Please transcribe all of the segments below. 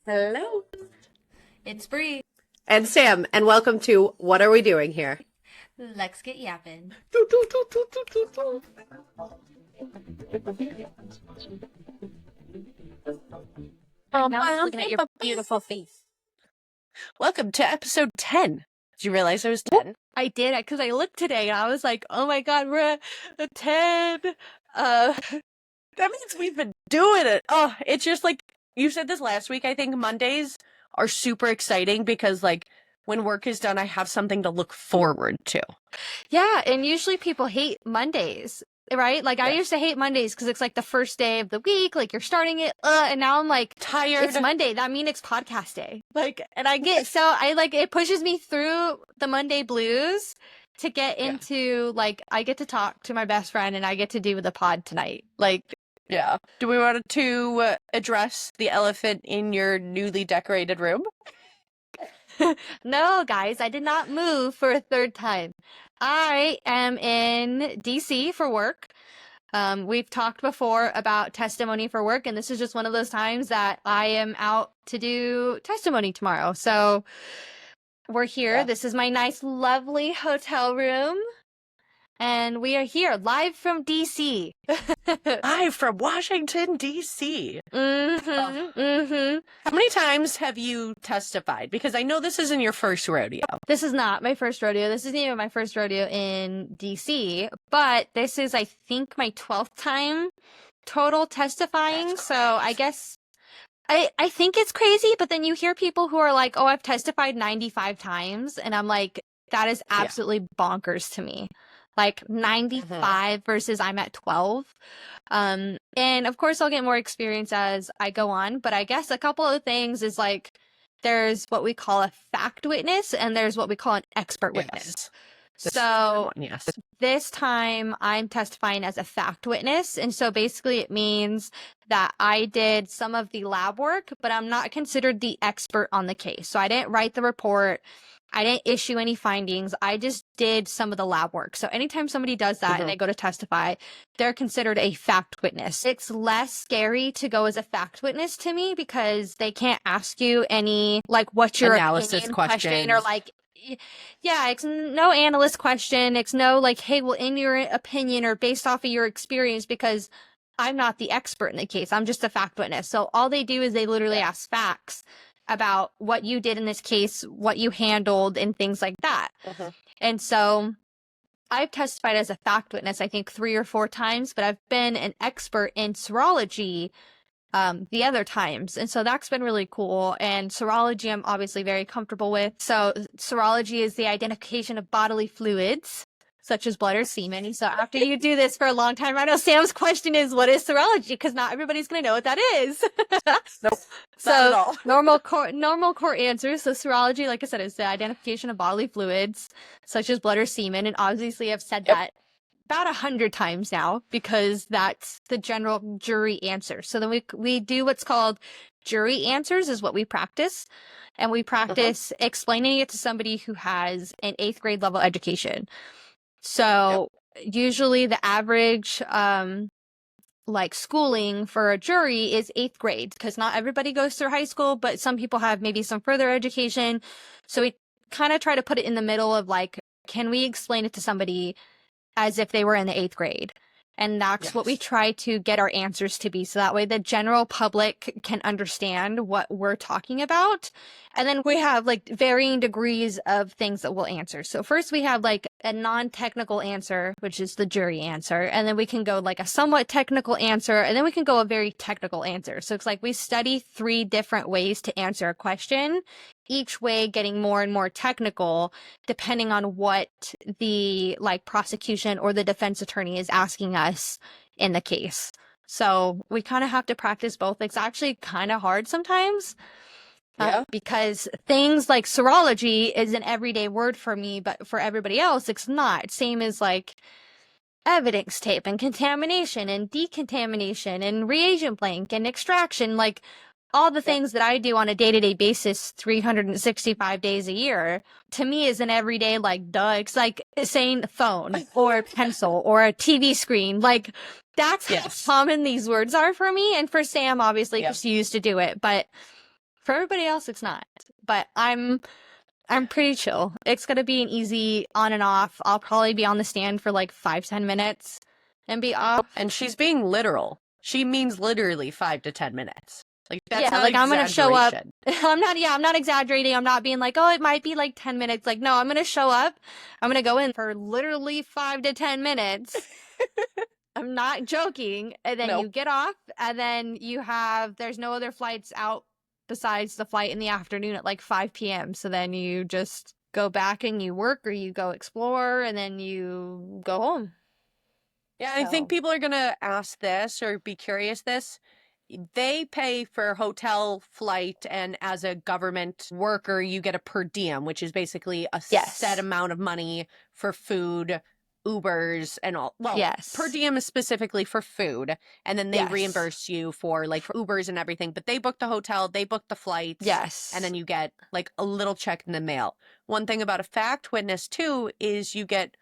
Hello. It's Bri. And Sam, and welcome to What Are We Doing Here? Let's get yapping. Now I'm looking at your beautiful face. Welcome to episode 10. Did you realize it was 10? I did, because I looked today and I was like, oh my god, we're at 10. That means we've been doing it. Oh, it's just like, you said this last week, I think Mondays are super exciting because, like, when work is done, I have something to look forward to. Yeah, and usually people hate Mondays, right? Like, I Yes. used to hate Mondays because it's like the first day of the week, like you're starting it, and now I'm like, Tired. it's Monday. That means it's podcast day. Like, and I get, so I like, it pushes me through the Monday blues to get into, like, I get to talk to my best friend and I get to do the pod tonight. Like, Yeah. Do we want to address the elephant in your newly decorated room? no, guys, I did not move for a third time. I am in DC for work. We've talked before about testimony for work, and this is just one of those times that I am out to do testimony tomorrow. So we're here. Yeah. This is my nice, lovely hotel room. And we are here live from DC. Live from Washington, D.C. Mm-hmm. How many times have you testified? Because I know this isn't your first rodeo. This is not my first rodeo. This isn't even my first rodeo in DC, but this is, I think, my 12th time total testifying. So I guess I think it's crazy, but then you hear people who are like, oh, I've testified 95 times. And I'm like, that is absolutely bonkers to me. Like 95 versus I'm at 12. And of course I'll get more experience as I go on, but I guess a couple of things is like, there's what we call a fact witness and there's what we call an expert witness. So this time I'm testifying as a fact witness. And so basically it means that I did some of the lab work, but I'm not considered the expert on the case. So I didn't write the report. I didn't issue any findings. I just did some of the lab work. So anytime somebody does that and they go to testify, they're considered a fact witness. It's less scary to go as a fact witness to me because they can't ask you any, like, what's your analysis question or like, yeah, it's no analyst question. It's no like, hey, well, in your opinion or based off of your experience, because I'm not the expert in the case. I'm just a fact witness. So all they do is they literally ask facts about what you did in this case, what you handled, and things like that. And so I've testified as a fact witness, I think 3 or 4 times, but I've been an expert in serology the other times. And so that's been really cool. And serology, I'm obviously very comfortable with. So serology is the identification of bodily fluids, such as blood or semen. And so after you do this for a long time, I know Sam's question is, what is serology? Because not everybody's going to know what that is. Nope. So not at all. normal court answers. So serology, like I said, is the identification of bodily fluids, such as blood or semen. And obviously I've said that about 100 times now because that's the general jury answer. So then we do what's called jury answers is what we practice. And we practice explaining it to somebody who has an 8th grade level education. So usually the average like schooling for a jury is 8th grade because not everybody goes through high school, but some people have maybe some further education. So we kind of try to put it in the middle of like, can we explain it to somebody as if they were in the 8th grade? And that's what we try to get our answers to be. So that way the general public can understand what we're talking about. And then we have like varying degrees of things that we'll answer. So first we have like a non-technical answer, which is the jury answer. And then we can go like a somewhat technical answer. And then we can go a very technical answer. So it's like we study 3 different ways to answer a question, each way getting more and more technical depending on what the like prosecution or the defense attorney is asking us in the case. So we kind of have to practice both. It's actually kind of hard sometimes because things like serology is an everyday word for me, but for everybody else, it's not. Same as like evidence tape and contamination and decontamination and reagent blank and extraction, like all the things that I do on a day-to-day basis, 365 days a year, to me is an everyday, like, duh. It's like saying phone or pencil or a TV screen. Like, that's how common these words are for me. And for Sam, obviously, because she used to do it. But For everybody else, it's not. But I'm pretty chill. It's gonna be an easy on and off. I'll probably be on the stand for like 5-10 minutes and be off. And she's being literal. She means literally 5 to 10 minutes. Like, that's not like I'm gonna show up. exaggeration. I'm not exaggerating. I'm not being like, oh, it might be like 10 minutes. Like, no, I'm gonna show up. I'm gonna go in for literally 5 to 10 minutes. I'm not joking. And then you get off, and then there's no other flights out besides the flight in the afternoon at like 5 p.m. So then you just go back and you work or you go explore and then you go home. Yeah, I think people are going to ask this or be curious this. They pay for hotel, flight, and as a government worker, you get a per diem, which is basically a set amount of money for food, Ubers, and all. Well, per diem is specifically for food, and then they reimburse you for like Ubers and everything. But they book the hotel, they book the flights, and then you get like a little check in the mail. One thing about a fact witness too is you get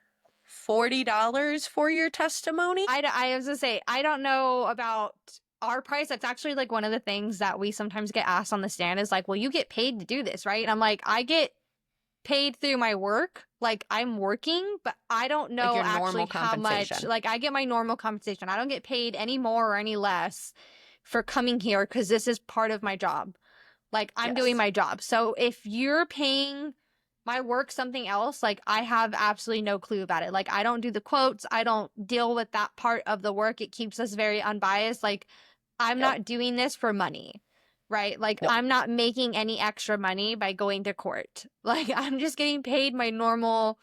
$40 for your testimony. I was gonna say, I don't know about our price. That's actually like one of the things that we sometimes get asked on the stand is like, well, you get paid to do this, right? And I'm like, I get paid through my work. Like, I'm working, but I don't know like actually how much. Like, I get my normal compensation. I don't get paid any more or any less for coming here because this is part of my job. Like, I'm doing my job. So if you're paying my work something else, like, I have absolutely no clue about it. Like, I don't do the quotes. I don't deal with that part of the work. It keeps us very unbiased. Like, I'm not doing this for money, right? Like, I'm not making any extra money by going to court. Like, I'm just getting paid my normal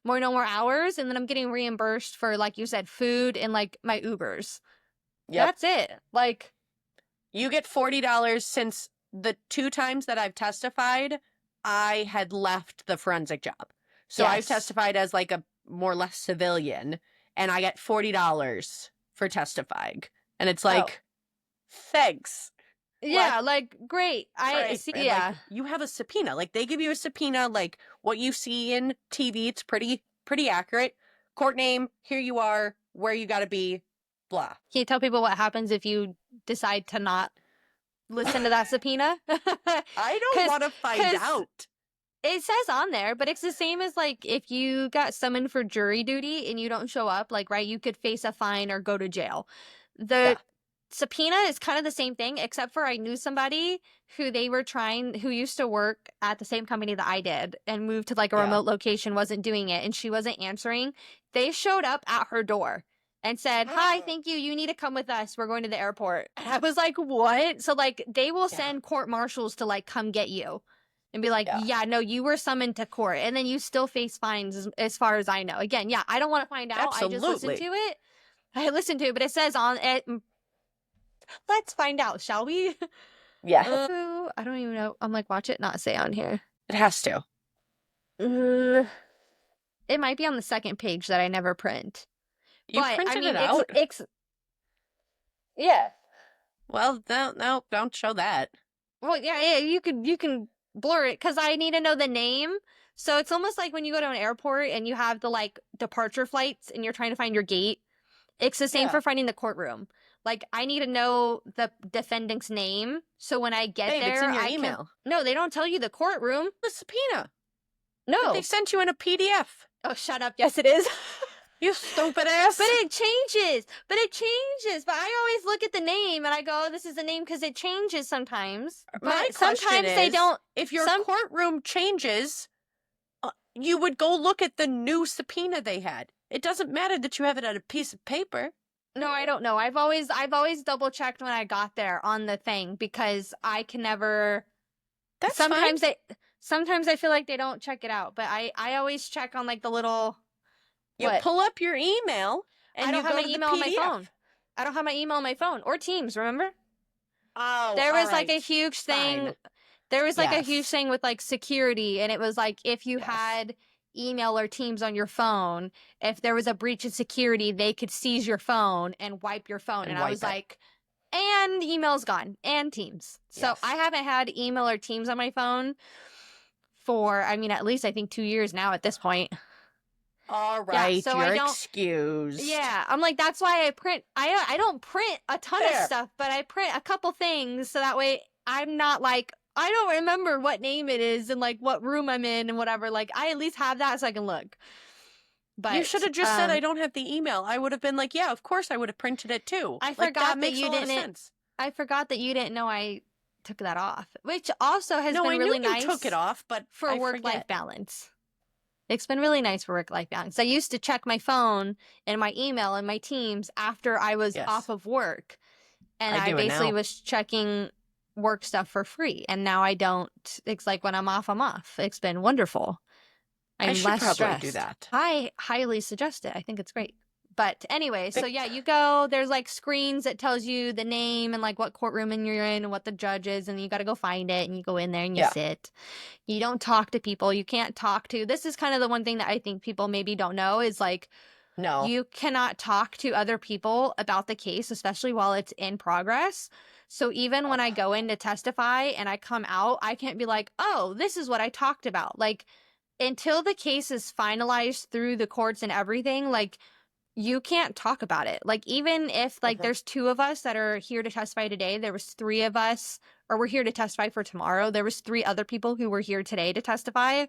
hours, and then I'm getting reimbursed for, like you said, food and, like, my Ubers. That's it. Like, you get $40 since the 2 times that I've testified, I had left the forensic job. So I've testified as like a more or less civilian, and I get $40 for testifying. And it's like, thanks. Yeah, like, great. I see. Yeah. Like, you have a subpoena. Like, they give you a subpoena, like what you see in TV. It's pretty accurate. Court name, here you are, where you got to be, blah. Can you tell people what happens if you decide to not listen to that subpoena? I don't want to find out. It says on there, but it's the same as like if you got summoned for jury duty and you don't show up, like, right, you could face a fine or go to jail. The subpoena is kind of the same thing, except for I knew somebody who used to work at the same company that I did and moved to like a remote location, wasn't doing it, and she wasn't answering. They showed up at her door and said, hi, thank you, you need to come with us, we're going to the airport. And I was like, what? So like they will send court marshals to like come get you and be like, no, you were summoned to court, and then you still face fines as far as I know. Again, I don't want to find out. Absolutely. I just listened to it. But it says on it. Let's find out, shall we? Yeah. I don't even know. I'm like, watch it not say on here. It has to. It might be on the second page that I never print. You printed it out? Yeah. Well, no, don't show that. Well, yeah, you can blur it because I need to know the name. So it's almost like when you go to an airport and you have the like departure flights and you're trying to find your gate. It's the same for finding the courtroom. Like, I need to know the defendant's name, so when I get there, it's in your email. No, they don't tell you the courtroom. The subpoena. No. But they sent you in a PDF. Oh, shut up. Yes, it is. You stupid ass. But it changes. But I always look at the name, and I go, oh, this is the name, because it changes sometimes. My sometimes they don't. If your courtroom changes, you would go look at the new subpoena they had. It doesn't matter that you have it on a piece of paper. No, I don't know. I've always double checked when I got there on the thing because I can never. That's sometimes fine. Sometimes I feel like they don't check it out, but I always check on like the little. You pull up your email and I don't you have go my to email the on my PDF. phone. I don't have my email on my phone or Teams. Remember? Oh, there was like a huge thing. Fine. There was like a huge thing with like security, and it was like if you had email or Teams on your phone, if there was a breach of security, they could seize your phone and wipe your phone. And I was like, and email's gone and Teams. So I haven't had email or Teams on my phone for, I mean, at least I think 2 years now at this point. All right, so you're excused. Yeah, I'm like, that's why I print. I don't print a ton of stuff, but I print a couple things so that way I'm not like, I don't remember what name it is and like what room I'm in and whatever. Like I at least have that so I can look. But you should have just said I don't have the email. I would have been like, yeah, of course I would have printed it too. I Like, forgot that that makes you a lot of didn't. sense. I forgot that you didn't know I took that off, which also has No, been I really knew you nice took it off, but for I work-life forget. balance. It's been really nice for work-life balance. I used to check my phone and my email and my Teams after I was Yes. off of work, and I I do it basically now. was checking work stuff for free. And now I don't. It's like when I'm off, I'm off. It's been wonderful. I'm I should less probably stressed. do that. I highly suggest it. I think it's great. But anyway, so yeah, you go, there's like screens that tells you the name and like what courtroom and you're in and what the judge is, and you got to go find it and you go in there and you Yeah. sit. You don't talk to people. You can't talk to. This is kind of the one thing that I think people maybe don't know is like No. you cannot talk to other people about the case, especially while it's in progress. So even when I go in to testify and I come out, I can't be like, "Oh, this is what I talked about." Like until the case is finalized through the courts and everything, like you can't talk about it. Like even if like there's two of us that are here to testify today, there was three of us, or we're here to testify for tomorrow. There was three other people who were here today to testify,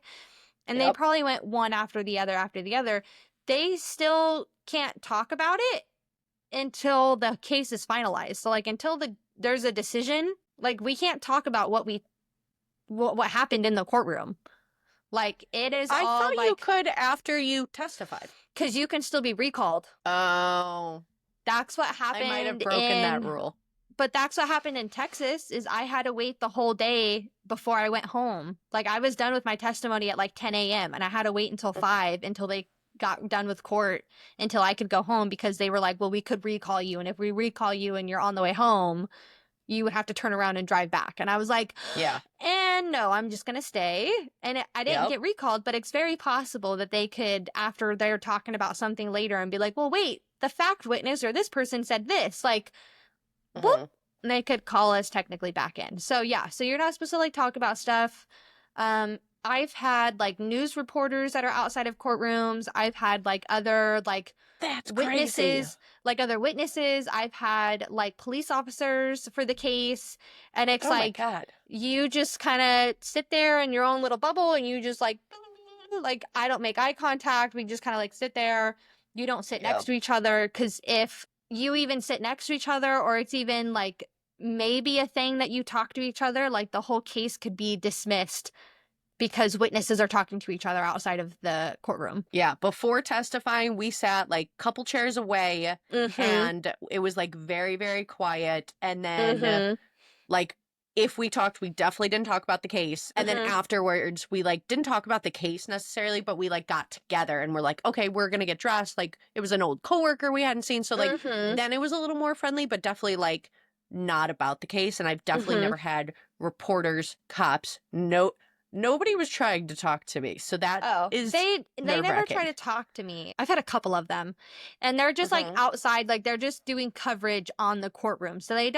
and they probably went one after the other after the other. They still can't talk about it until the case is finalized. So like until there's a decision, like we can't talk about what happened in the courtroom. Like it is I all thought like you could after you testified. because you can still be recalled. Oh. That's what happened. I might have broken that rule. But that's what happened in Texas is I had to wait the whole day before I went home. Like I was done with my testimony at like 10 a.m. and I had to wait until 5 until they got done with court until I could go home because they were like, well, we could recall you. And if we recall you and you're on the way home, you would have to turn around and drive back. And I was like, Yeah. and no, I'm just going to stay. And I didn't get recalled, but it's very possible that they could, after they're talking about something later and be like, well, wait, the fact witness or this person said this, like, whoop, and they could call us technically back in. So yeah, so you're not supposed to like talk about stuff. I've had like news reporters that are outside of courtrooms. I've had like other like That's witnesses, crazy. like other witnesses. I've had like police officers for the case. And it's Oh like my God. you just kind of sit there in your own little bubble and you just like I don't make eye contact. We just kind of like sit there. You don't sit next to each other because if you even sit next to each other or it's even like maybe a thing that you talk to each other, like the whole case could be dismissed because witnesses are talking to each other outside of the courtroom. Yeah, before testifying, we sat like a couple chairs away and it was like very, very quiet. And then like if we talked, we definitely didn't talk about the case. And then afterwards, we like didn't talk about the case necessarily, but we like got together and we're like, okay, we're gonna get dressed. Like it was an old coworker we hadn't seen. So like then it was a little more friendly, but definitely like not about the case. And I've definitely never had reporters, cops, nobody was trying to talk to me. So that is they never nerve-wracking. try to talk to me. I've had a couple of them. And they're just like outside, like they're just doing coverage on the courtroom. So they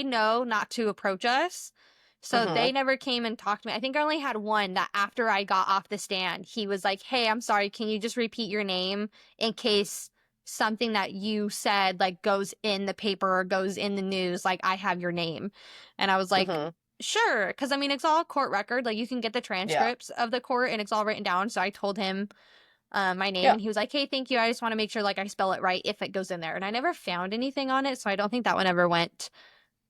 know not to approach us. So they never came and talked to me. I think I only had one that after I got off the stand, he was like, "Hey, I'm sorry, can you just repeat your name in case something that you said like goes in the paper or goes in the news, like I have your name." And I was like, sure, because I mean it's all court record, like you can get the transcripts of the court and it's all written down. So I told him my name and he was like, "Hey, thank you, I just want to make sure like I spell it right if it goes in there." And I never found anything on it, so I don't think that one ever went.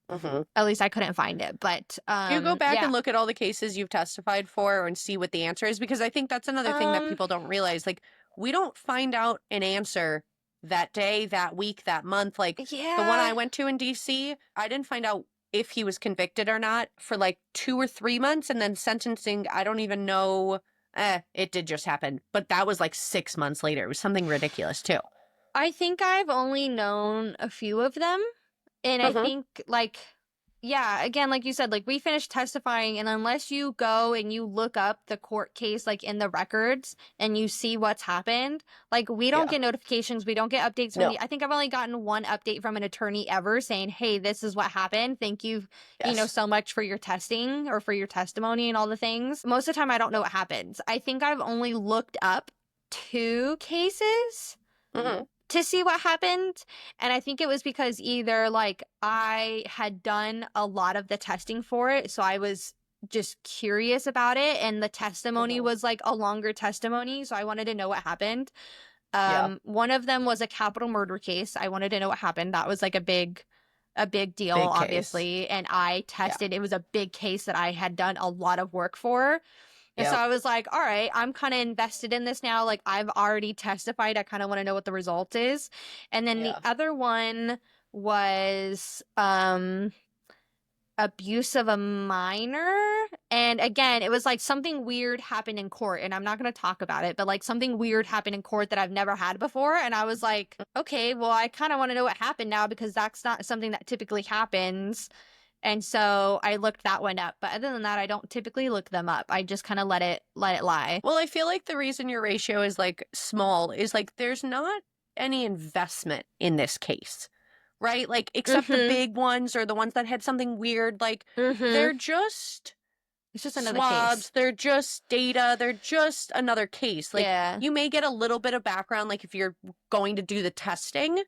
At least I couldn't find it. But you go back and look at all the cases you've testified for and see what the answer is, because I think that's another thing that people don't realize. Like we don't find out an answer that day, that week, that month. Like the one I went to in DC, I didn't find out if he was convicted or not for like 2 or 3 months, and then sentencing, I don't even know. It did just happen, but that was like 6 months later. It was something ridiculous too. I think I've only known a few of them, and I think like again, like you said, like we finished testifying, and unless you go and you look up the court case like in the records and you see what's happened, like we don't get notifications, we don't get updates from I think I've only gotten one update from an attorney ever saying, "Hey, this is what happened. Thank you, you know, so much for your testing or for your testimony and all the things." Most of the time I don't know what happens. I think I've only looked up 2 cases. to see what happened. And I think it was because either like I had done a lot of the testing for it, so I was just curious about it, and the testimony Mhm. was like a longer testimony, so I wanted to know what happened. Yeah. One of them was a capital murder case. I wanted to know what happened. That was like a big deal, Big case. obviously. And I Yeah. tested, it was a big case that I had done a lot of work for. And so Yep. I was like, all right, I'm kind of invested in this now. Like, I've already testified. I kind of want to know what the result is. And then the Yeah. other one was abuse of a minor. And again, it was like something weird happened in court. And I'm not going to talk about it, but like something weird happened in court that I've never had before. And I was like, okay, well, I kind of want to know what happened now because that's not something that typically happens. And so I looked that one up. But other than that, I don't typically look them up. I just kind of let it lie. Well, I feel like the reason your ratio is like small is like there's not any investment in this case, right? Like, except the Mm-hmm. big ones or the ones that had something weird, like, Mm-hmm. they're just It's just another swabs, case. they're just data, they're just another case. Like, Yeah. you may get a little bit of background, like, if you're going to do the testing,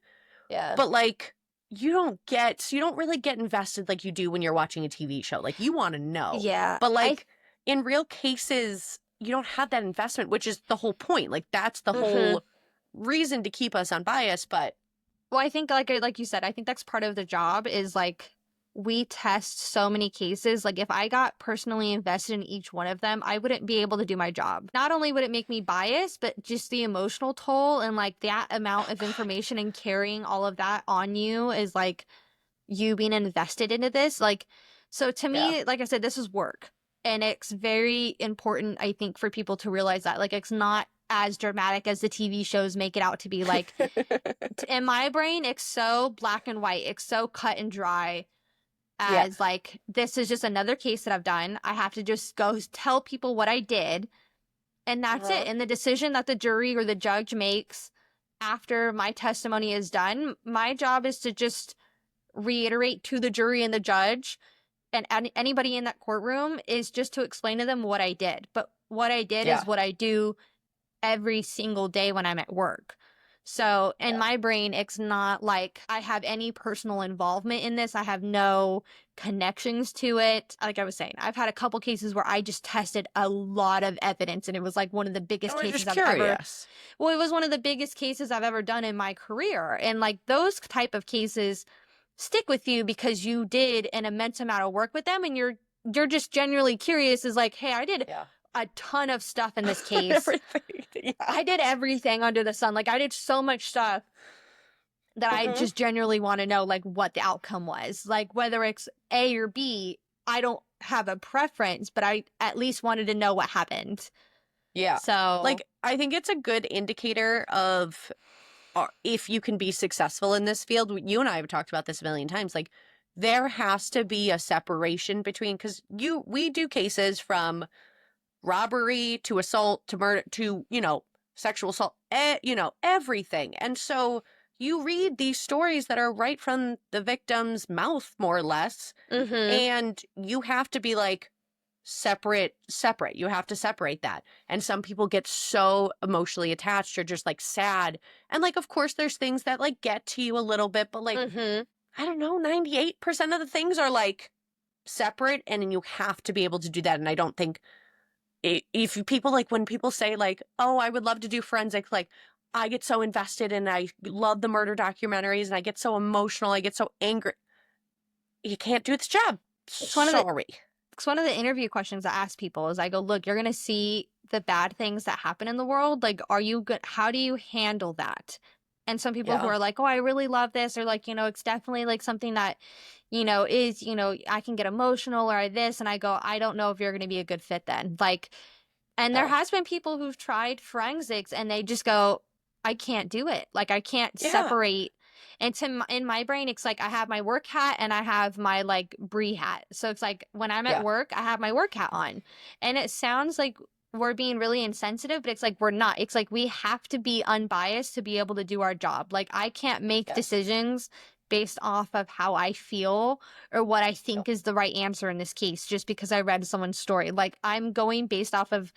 Yeah. but like, you don't really get invested like you do when you're watching a TV show. Like, you want to know. Yeah. But I like, in real cases, you don't have that investment, which is the whole point. Like, that's the mm-hmm. whole reason to keep us unbiased. But Well, I think like you said, I think that's part of the job is like we test so many cases. Like if I got personally invested in each one of them, I wouldn't be able to do my job. Not only would it make me biased, but just the emotional toll and like that amount oh of god, information and carrying all of that on you is like you being invested into this. Like, so to yeah. me, like I said, this is work. And it's very important, I think, for people to realize that. Like, it's not as dramatic as the TV shows make it out to be. Like, in my brain, it's so black and white, it's so cut and dry Yeah. as like, this is just another case that I've done. I have to just go tell people what I did, and that's it. Uh-huh. And the decision that the jury or the judge makes after my testimony is done, my job is to just reiterate to the jury and the judge and anybody in that courtroom is just to explain to them what I did. But what I did is Yeah. what I do every single day when I'm at work. So in Yeah. my brain, it's not like I have any personal involvement in this. I have no connections to it. Like I was saying, I've had a couple cases where I just tested a lot of evidence and it was like one of the biggest I was cases just I've ever, curious. well, it was one of the biggest cases I've ever done in my career. And like those type of cases stick with you because you did an immense amount of work with them and you're just genuinely curious is like, hey, I did Yeah. a ton of stuff in this case. Everything. Yeah. I did everything under the sun. Like I did so much stuff that I Mhm. just genuinely want to know like what the outcome was. Like whether it's A or B, I don't have a preference, but I at least wanted to know what happened. Yeah. So, Like, I think it's a good indicator of if you can be successful in this field. You and I have talked about this a million times. Like, there has to be a separation between, because we do cases from robbery to assault to murder to, sexual assault, everything. And so you read these stories that are right from the victim's mouth, more or less, mhm. and you have to be like, separate. You have to separate that. And some people get so emotionally attached or just like sad. And like, of course, there's things that like get to you a little bit, but like, Mhm. I don't know, 98% of the things are like separate, and you have to be able to do that. And I don't think if people like, when people say like, oh, I would love to do forensic, like, I get so invested and I love the murder documentaries and I get so emotional, I get so angry. You can't do this job. It's one of the Sorry. it's one of the interview questions I ask people is I go, look, you're going to see the bad things that happen in the world. Like, are you good? How do you handle that? And some people who Yeah. are like, oh, I really love this, or like, it's definitely like something that, is, I can get emotional or this. And I go, I don't know if you're going to be a good fit then. Like, and there No. has been people who've tried forensics and they just go, I can't do it. Like, I can't Yeah. separate. And in my brain, it's like I have my work hat and I have my like Bri hat. So it's like when I'm at Yeah. work, I have my work hat on. And it sounds like we're being really insensitive, but it's like we're not. It's like we have to be unbiased to be able to do our job. Like I can't make Yes. decisions based off of how I feel or what I think Yep. is the right answer in this case just because I read someone's story. Like I'm going based off of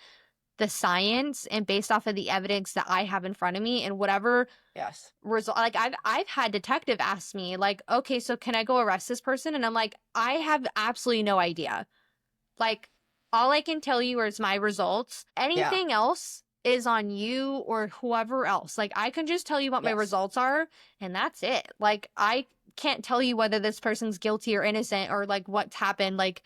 the science and based off of the evidence that I have in front of me and whatever Yes. result. Like I've had detective ask me like, okay, so can I go arrest this person? And I'm like, I have absolutely no idea. Like, all I can tell you is my results. Anything else is on you or whoever else. Like, I can just tell you what my results are, and that's it. Like, I can't tell you whether this person's guilty or innocent or like what's happened. Like,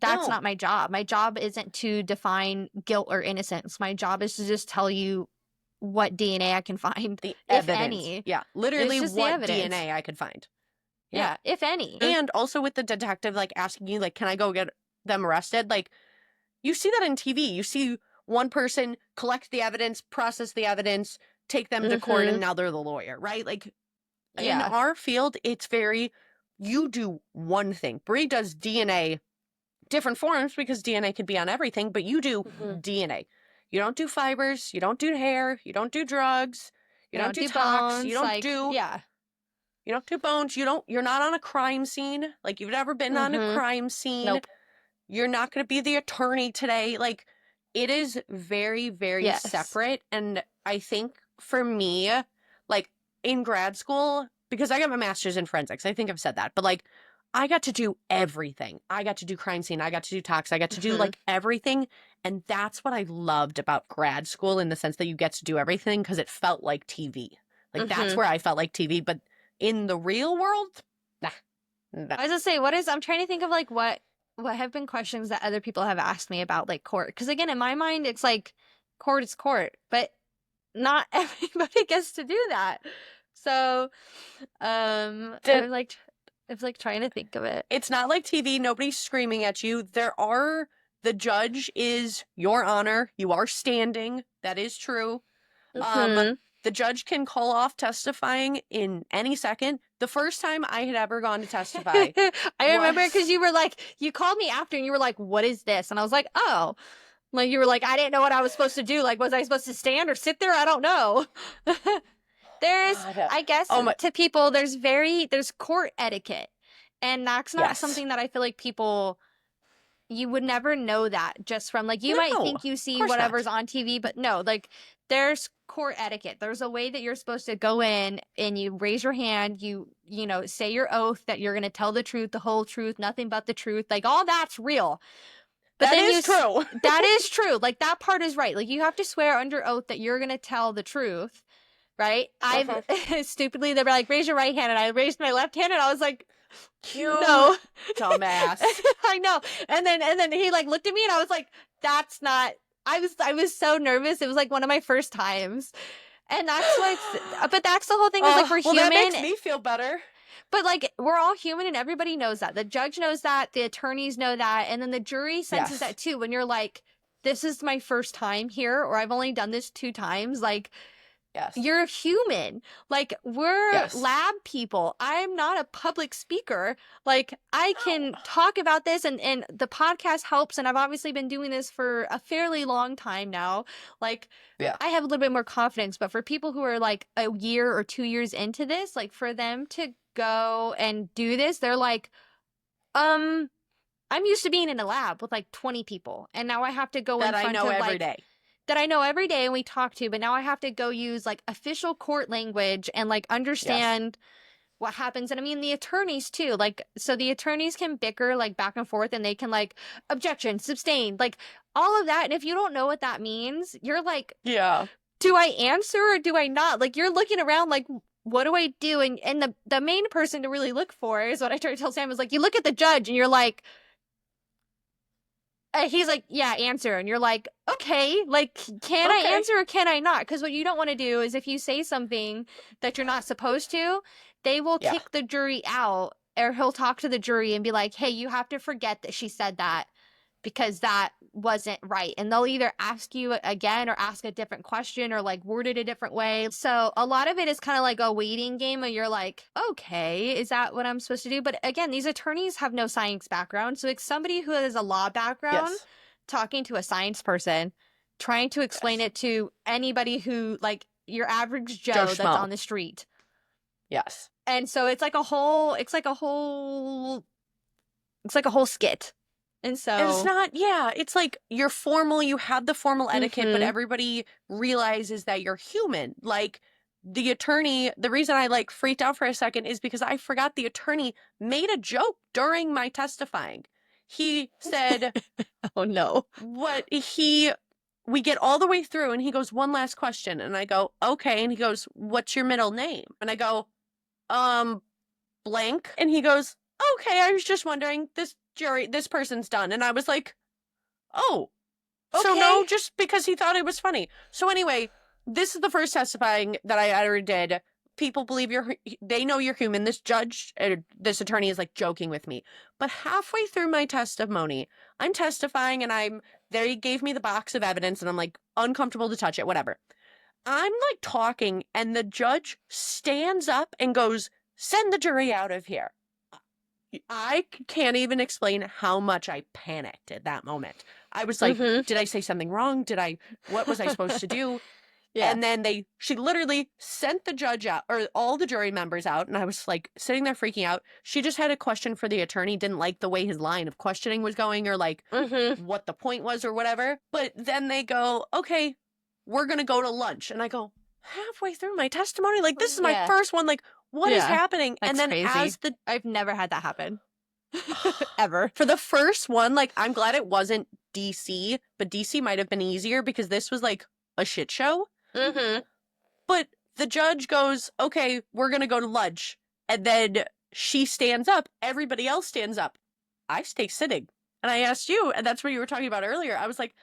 that's not my job. My job isn't to define guilt or innocence. My job is to just tell you what DNA I can find, The if evidence. any. Yeah, literally just what the evidence. DNA I could find. Yeah, if any. And also with the detective, like, asking you, like, can I go get them arrested? Like, you see that in TV. You see one person collect the evidence, process the evidence, take them to court, and now they're the lawyer, right? Like, in our field, it's very, you do one thing. Bri does DNA, different forms, because DNA could be on everything, but you do DNA. You don't do fibers, you don't do hair, you don't do drugs, you don't do tox, bones, you don't like, do... You don't do bones. You're not on a crime scene. Like, you've never been on a crime scene. Nope. You're not going to be the attorney today. Like, it is very, very separate. And I think for me, like, in grad school, because I got my master's in forensics, I think I've said that, but like, I got to do everything. I got to do crime scene. I got to do tox. I got to do like everything. And that's what I loved about grad school, in the sense that you get to do everything, because it felt like TV. Like, that's where I felt like TV. But in the real world, nah. I was gonna say, I'm trying to think of like what have been questions that other people have asked me about like court. Because again, in my mind, it's like court is court, but not everybody gets to do that. So, I'm like trying to think of it. It's not like TV. Nobody's screaming at you. The judge is your honor. You are standing. That is true. The judge can call off testifying in any second. The first time I had ever gone to testify, I remember, because you were like, you called me after and you were like, what is this? And I was like, oh, like, you were like, I didn't know what I was supposed to do. Like, was I supposed to stand or sit there? I don't know. I guess, to people, there's court etiquette, and that's not something that I feel like people, you would never know that just from like, you might think you see whatever's on TV, but no, like, there's court etiquette. There's a way that you're supposed to go in and you raise your hand, you know, say your oath that you're going to tell the truth, the whole truth, nothing but the truth. Like, all that's real. But that is true. That is true. Like, that part is right. Like, you have to swear under oath that you're going to tell the truth, right? I've stupidly, they were like, raise your right hand, and I raised my left hand, and I was like, no, dumbass. I know. And then he like looked at me, and I was like, that's not. I was so nervous. It was like one of my first times, and that's but that's the whole thing. Is like, we're human. That makes me feel better. But like, we're all human, and everybody knows that. The judge knows that. The attorneys know that, and then the jury senses that too. When you're like, this is my first time here, or I've only done this 2 times, like. You're human. Like, we're lab people. I'm not a public speaker. Like, I can talk about this, and the podcast helps, and I've obviously been doing this for a fairly long time now. Like, I have a little bit more confidence, but for people who are like a year or 2 years into this, like, for them to go and do this, they're like, I'm used to being in a lab with like 20 people, and now I have to go in front of every day. That I know every day and we talk to, but now I have to go use like official court language and like understand what happens. And I mean, the attorneys too, like, so the attorneys can bicker like back and forth, and they can like objection, sustain, like all of that. And if you don't know what that means, you're like, do I answer or do I not? Like, you're looking around like, what do I do? And the main person to really look for is what I try to tell Sam is like, you look at the judge and you're like, he's like, yeah, answer. And you're like, okay, like, can I answer or can I not? Because what you don't want to do is if you say something that you're not supposed to, they will kick the jury out, or he'll talk to the jury and be like, hey, you have to forget that she said that, because that wasn't right. And they'll either ask you again or ask a different question or like word it a different way. So a lot of it is kind of like a waiting game, and you're like, okay, is that what I'm supposed to do? But again, these attorneys have no science background. So it's somebody who has a law background talking to a science person, trying to explain it to anybody who, like, your average Joe that's on the street. And so it's like a whole skit. And so And it's not, yeah, it's like you're formal, you have the formal etiquette, but Mhm. everybody realizes that you're human. Like the attorney, the reason I like freaked out for a second is because I forgot the attorney made a joke during my testifying. He said, oh no. we get all the way through and he goes, one last question. And I go, okay. And he goes, what's your middle name? And I go, um, blank. And he goes, okay, I was just wondering, this person's done. And I was like, oh, so no, Okay. just because he thought it was funny. So anyway, this is the first testifying that I ever did. People believe they know you're human. This attorney is like joking with me. But halfway through my testimony, I'm testifying and they gave me the box of evidence and I'm like uncomfortable to touch it, whatever. I'm like talking and the judge stands up and goes, send the jury out of here. I can't even explain how much I panicked at that moment. I was like, Mhm. did I say something wrong? What was I supposed to do? Yeah. And then she literally sent the judge out, or all the jury members out, and I was like sitting there freaking out. She just had a question for the attorney, didn't like the way his line of questioning was going, or like Mhm. what the point was, or whatever. But then they go, okay, we're gonna go to lunch. And I go, halfway through my testimony, like this is my Yeah. first one, like what is Yeah. happening? That's And then crazy. I've never had that happen. Ever. for the first one, like I'm glad it wasn't DC, but DC might have been easier because this was like a shit show. Mhm. But the judge goes, okay, we're going to go to lunch. And then she stands up. Everybody else stands up. I stay sitting. And I asked you, and that's what you were talking about earlier. I was like,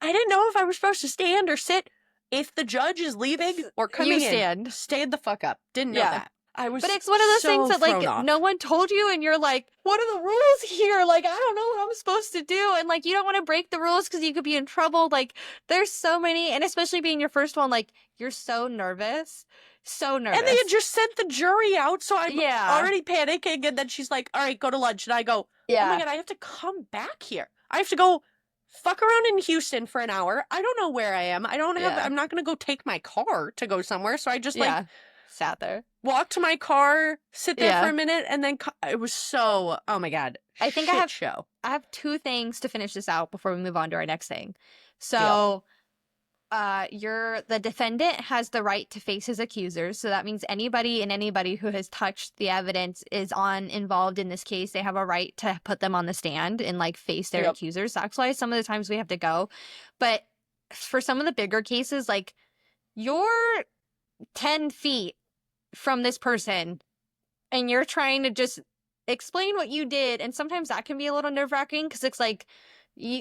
I didn't know if I was supposed to stand or sit. If the judge is leaving or coming You stand. stand the fuck up. Didn't know Yeah. that. I was But it's one of those things so that, like, thrown off. no one told you, and you're like, what are the rules here? Like, I don't know what I'm supposed to do. And, like, you don't want to break the rules because you could be in trouble. Like, there's so many, and especially being your first one, like, you're so nervous. So nervous. And they had just sent the jury out, so I'm Yeah. already panicking. And then she's like, all right, go to lunch. And I go, oh my God, I have to come back here. I have to go fuck around in Houston for an hour. I don't know where I am. I'm not going to go take my car to go somewhere. So I just like sat there. walk to my car, sit there Yeah. for a minute, and then it was so, oh my God. I think show. I have two things to finish this out before we move on to our next thing. So, the defendant has the right to face his accusers. So that means anybody who has touched the evidence is involved in this case. They have a right to put them on the stand and like face their accusers. That's why some of the times we have to go. But for some of the bigger cases, like you're 10 feet from this person and you're trying to just explain what you did. And sometimes that can be a little nerve-wracking because it's like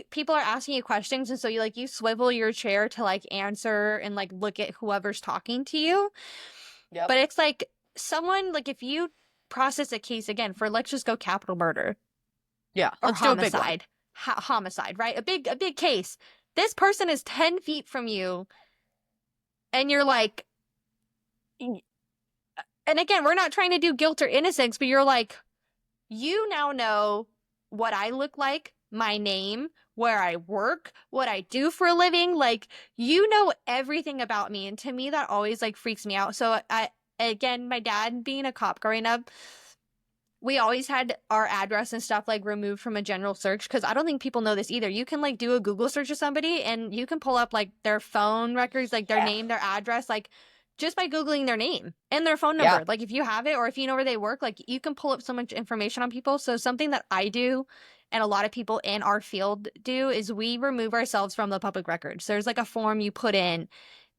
people are asking you questions, and so you swivel your chair to like answer and like look at whoever's talking to you. Yep. But it's like someone, like if you process a case again for, let's just go capital murder. Yeah, Or let's do a big one. homicide. Homicide, right? A big case. This person is 10 feet from you and you're like, and again, we're not trying to do guilt or innocence, but you're like, you now know what I look like, my name, where I work, what I do for a living. Like, you know everything about me. And to me, that always like freaks me out. So again, my dad being a cop growing up, we always had our address and stuff like removed from a general search because I don't think people know this either. You can like do a Google search of somebody and you can pull up like their phone records, like their name, their address, like just by Googling their name and their phone number. Like if you have it or if you know where they work, like you can pull up so much information on people. So something that I do and a lot of people in our field do is we remove ourselves from the public records. There's like a form you put in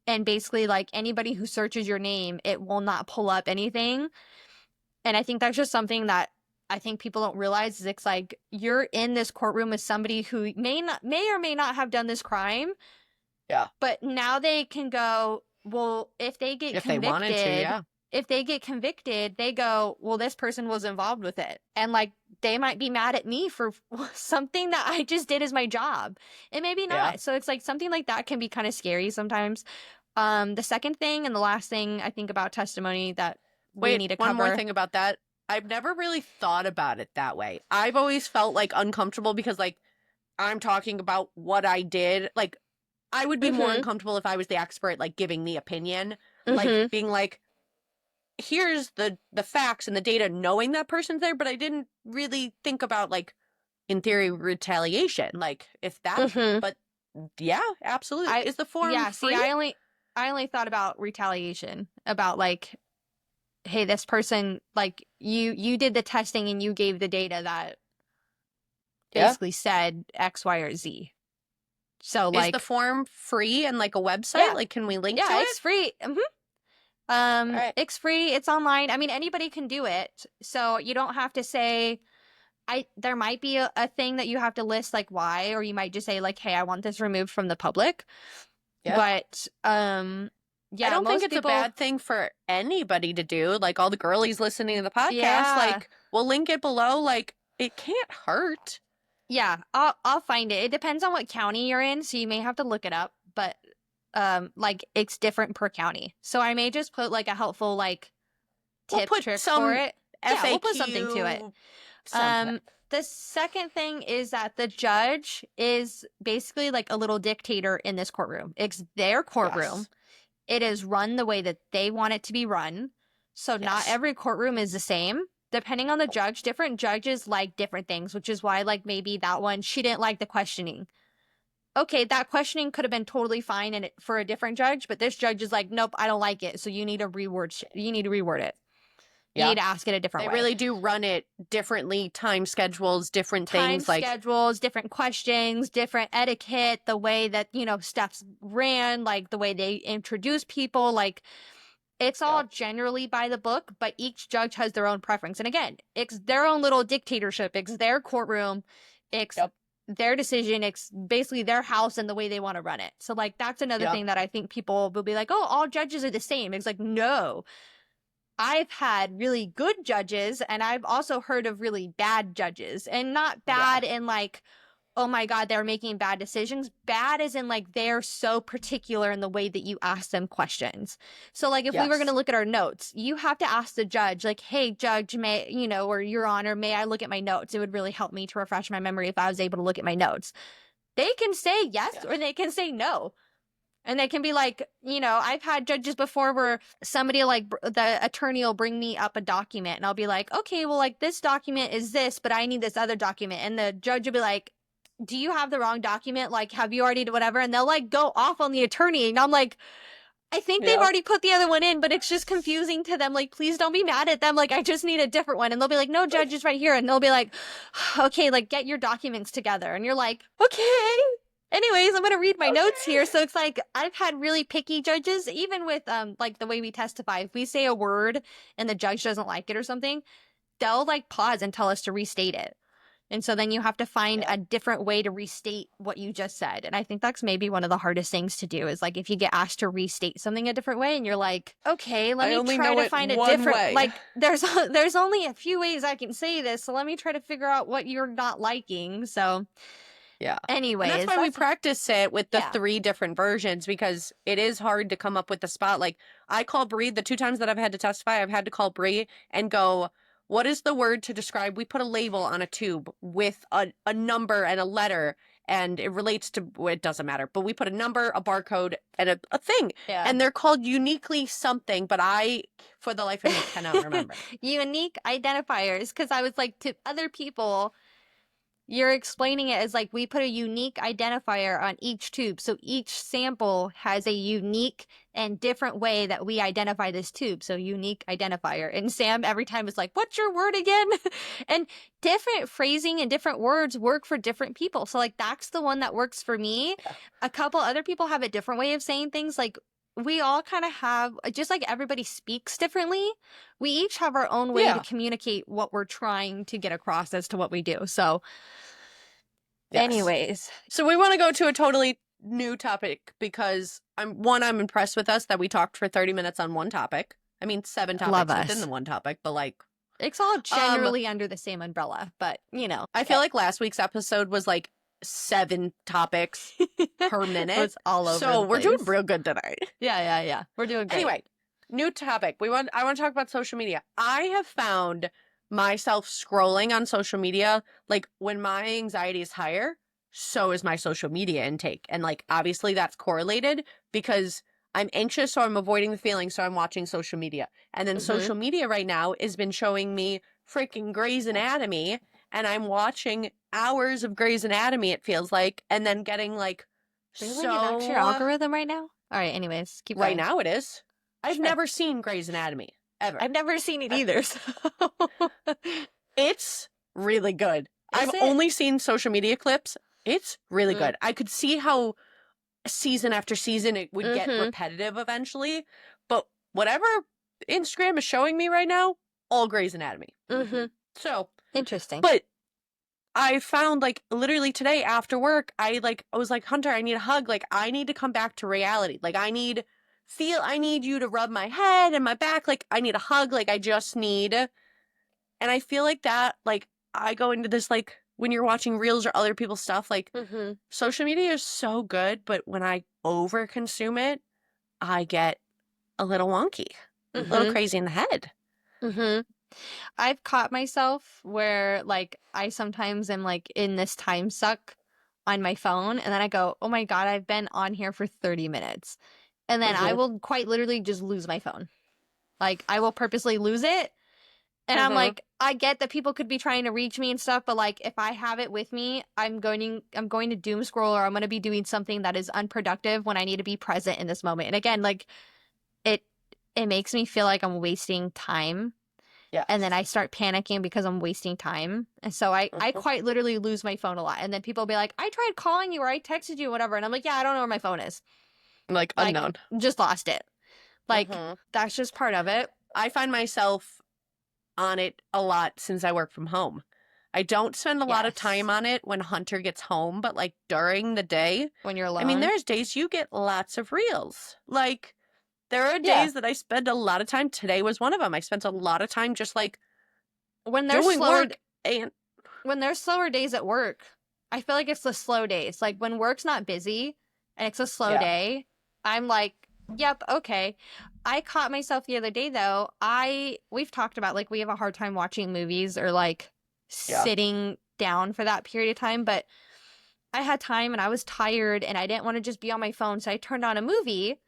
and basically like anybody who searches your name, it will not pull up anything. And I think that's just something that I think people don't realize is it's like you're in this courtroom with somebody who may or may not have done this crime. Yeah. But now they can go, well, if they get convicted, they wanted to, if they get convicted, they go, well, this person was involved with it. And like they might be mad at me for something that I just did as my job. And maybe not. Yeah. So it's like something like that can be kind of scary sometimes. The second thing and the last thing I think about testimony that we need to cover. One more thing about that. I've never really thought about it that way. I've always felt like uncomfortable because like I'm talking about what I did. Like I would be more uncomfortable if I was the expert, like giving the opinion, like being like, here's the facts and the data, knowing that person's there. But I didn't really think about like in theory, retaliation. Like, if that, Mhm. but yeah, absolutely. Is the form free? I only thought about retaliation, about like, hey, this person, like, you did the testing and you gave the data that Yeah. basically said X, Y, or Z. So Is the like, form free and like a website? yeah, Like, can we link to yeah, it? it's free. All right. It's free. It's online. I mean, anybody can do it. So you don't have to say, there might be a thing that you have to list, like why, or you might just say like, hey, I want this removed from the public. Yeah. But I yeah, don't think most it's a people, bad thing for anybody to do. Like, all the girlies listening to the podcast, yeah, like, we'll link it below. Like, it can't hurt. yeah, I'll find it. It depends on what county you're in, so you may have to look it up, but like it's different per county. So I may just put like a helpful like We'll tip put trick for some it. Yeah, we'll put something to it. FAQ, something. The second thing is that the judge is basically like a little dictator in this courtroom. It's their courtroom. Yes. It is run the way that they want it to be run. So not Yes. every courtroom is the same. Depending on the judge, different judges like different things, which is why like maybe that one, she didn't like the questioning. Okay, that questioning could have been totally fine for a different judge, but this judge is like, nope, I don't like it. So you need to reword it. You Yeah. need to ask it a different They way. really do run it differently, time schedules, different Time things. Like, schedules, different questions, different etiquette, the way that, stuff's ran, like the way they introduce people, like it's all generally by the book, but each judge has their own preference. And again, it's their own little dictatorship. It's their courtroom. It's their decision. It's basically their house and the way they want to run it. So like, that's another thing that I think people will be like, oh, all judges are the same. It's like, no. I've had really good judges and I've also heard of really bad judges, and not bad in like, oh my God, they're making bad decisions. Bad as in like, they're so particular in the way that you ask them questions. So like, if we were going to look at our notes, you have to ask the judge like, hey judge, or your honor, may I look at my notes? It would really help me to refresh my memory if I was able to look at my notes. They can say yes or they can say no. And they can be like, I've had judges before where somebody like the attorney will bring me up a document and I'll be like, okay, well, like this document is this, but I need this other document. And the judge will be like, do you have the wrong document? Like, have you already whatever? And they'll like go off on the attorney. And I'm like, I think they've already put the other one in, but it's just confusing to them. Like, please don't be mad at them. Like, I just need a different one. And they'll be like, no, judge is right here. And they'll be like, okay, like get your documents together. And you're like, okay. Anyways, I'm going to read my notes here. So it's like, I've had really picky judges, even with like the way we testify. If we say a word and the judge doesn't like it or something, they'll like pause and tell us to restate it. And so then you have to find a different way to restate what you just said. And I think that's maybe one of the hardest things to do, is like if you get asked to restate something a different way and you're like, okay, let me try to find a different way. Like there's only a few ways I can say this, so let me try to figure out what you're not liking. So yeah. Anyways, and that's why we practice it with the 3 different versions, because it is hard to come up with the spot. Like, I call Bri, the 2 times that I've had to testify, I've had to call Bri and go, what is the word to describe? We put a label on a tube with a number and a letter, and it relates to, well, it doesn't matter, but we put a number, a barcode, and a thing. Yeah. And they're called uniquely something, but I, for the life of me, cannot remember. Unique identifiers, because I was like, to other people, you're explaining it as like, we put a unique identifier on each tube. So each sample has a unique and different way that we identify this tube. So unique identifier. And Sam every time is like, what's your word again? And different phrasing and different words work for different people. So like, that's the one that works for me. Yeah. A couple other people have a different way of saying things. Like, we all kind of have, just like everybody speaks differently, we each have our own way to communicate what we're trying to get across as to what we do. So anyways. So we want to go to a totally new topic, because I'm impressed with us that we talked for 30 minutes on one topic. I mean, 7 topics within the one topic, but like, it's all generally under the same umbrella, but I feel like last week's episode was like 7 topics per minute. It's all over. So we're doing real good tonight. Yeah. We're doing great. Anyway, new topic. I want to talk about social media. I have found myself scrolling on social media, like when my anxiety is higher, so is my social media intake. And like, obviously that's correlated, because I'm anxious, so I'm avoiding the feeling, so I'm watching social media. And then social media right now has been showing me freaking Grey's Anatomy, and I'm watching hours of Grey's Anatomy, it feels like, and then getting like Really? That's your so algorithm right now? All right, anyways, keep right going. now it is. I've Sure. never seen Grey's Anatomy ever. I've never seen it either, so. It's really good. Is I've it? only seen social media clips. It's really Mm. good. I could see how season after season it would get Mhm. repetitive eventually, but whatever Instagram is showing me right now, all Grey's Anatomy. Mhm. So, Interesting. but I found like literally today after work, I was like, Hunter, I need a hug. Like I need to come back to reality. Like I need you to rub my head and my back. Like I need a hug. Like I just need, and I feel like that, like I go into this, like when you're watching reels or other people's stuff, like Mhm. social media is so good, but when I over consume it, I get a little wonky, a little Mhm. crazy in the head. Mhm. I've caught myself where like I sometimes am like in this time suck on my phone and then I go, "Oh my God, I've been on here for 30 minutes." And then I Mm-hmm. will quite literally just lose my phone. Like I will purposely lose it. And I'm Mm-hmm. like, I get that people could be trying to reach me and stuff, but like if I have it with me, I'm going to doom scroll or I'm going to be doing something that is unproductive when I need to be present in this moment. And again, like it it makes me feel like I'm wasting time. Yeah. And then I start panicking because I'm wasting time. And so I quite literally lose my phone a lot. And then people will be like, I tried calling you or I texted you, whatever. And I'm like, yeah, I don't know where my phone is. Like unknown. Just lost it. Like, Mhm. that's just part of it. I find myself on it a lot since I work from home. I don't spend a lot of Yes. time on it when Hunter gets home, but like during the day, When you're alone. I mean, there's days you get lots of reels. Like, there are Yeah. days that I spend a lot of time. Today was one of them. I spent a lot of time just like when there's doing slower work and when there's slower days at work, I feel like it's the slow days. Like when work's not busy and it's a slow Yeah. day, I'm like, yep, okay. I caught myself the other day though. We've talked about like we have a hard time watching movies or like Yeah. sitting down for that period of time, but I had time and I was tired and I didn't want to just be on my phone, so I turned on a movie.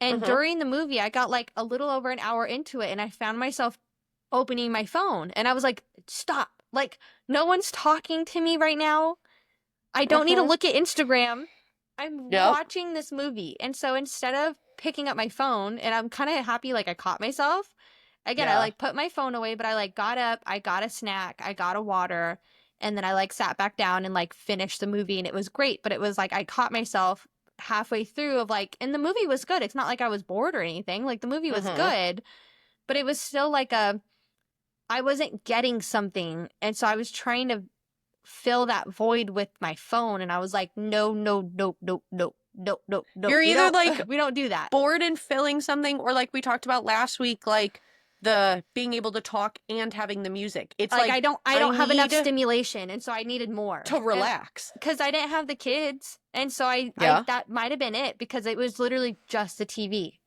And Mhm. during the movie, I got like a little over an hour into it and I found myself opening my phone and I was like, stop. Like, no one's talking to me right now. I don't need to Mhm. look at Instagram. I'm Yep. watching this movie. And so instead of picking up my phone, and I'm kind of happy, like I caught myself. Again, I Yeah. like put my phone away, but I like got up, I got a snack, I got a water, and then I like sat back down and like finished the movie and it was great. But it was like I caught myself halfway through of like, and the movie was good. It's not like I was bored or anything. Like the movie was Mhm. good, but it was still like I wasn't getting something. And so I was trying to fill that void with my phone. And I was like, no, no, no, no, no, no, no, no. You're either like we don't do that. bored and filling something, or like we talked about last week, like the being able to talk and having the music. It's Like I don't have enough need stimulation. And so I needed more. to relax. Because I didn't have the kids. And so Yeah. that might have been it because it was literally just the TV.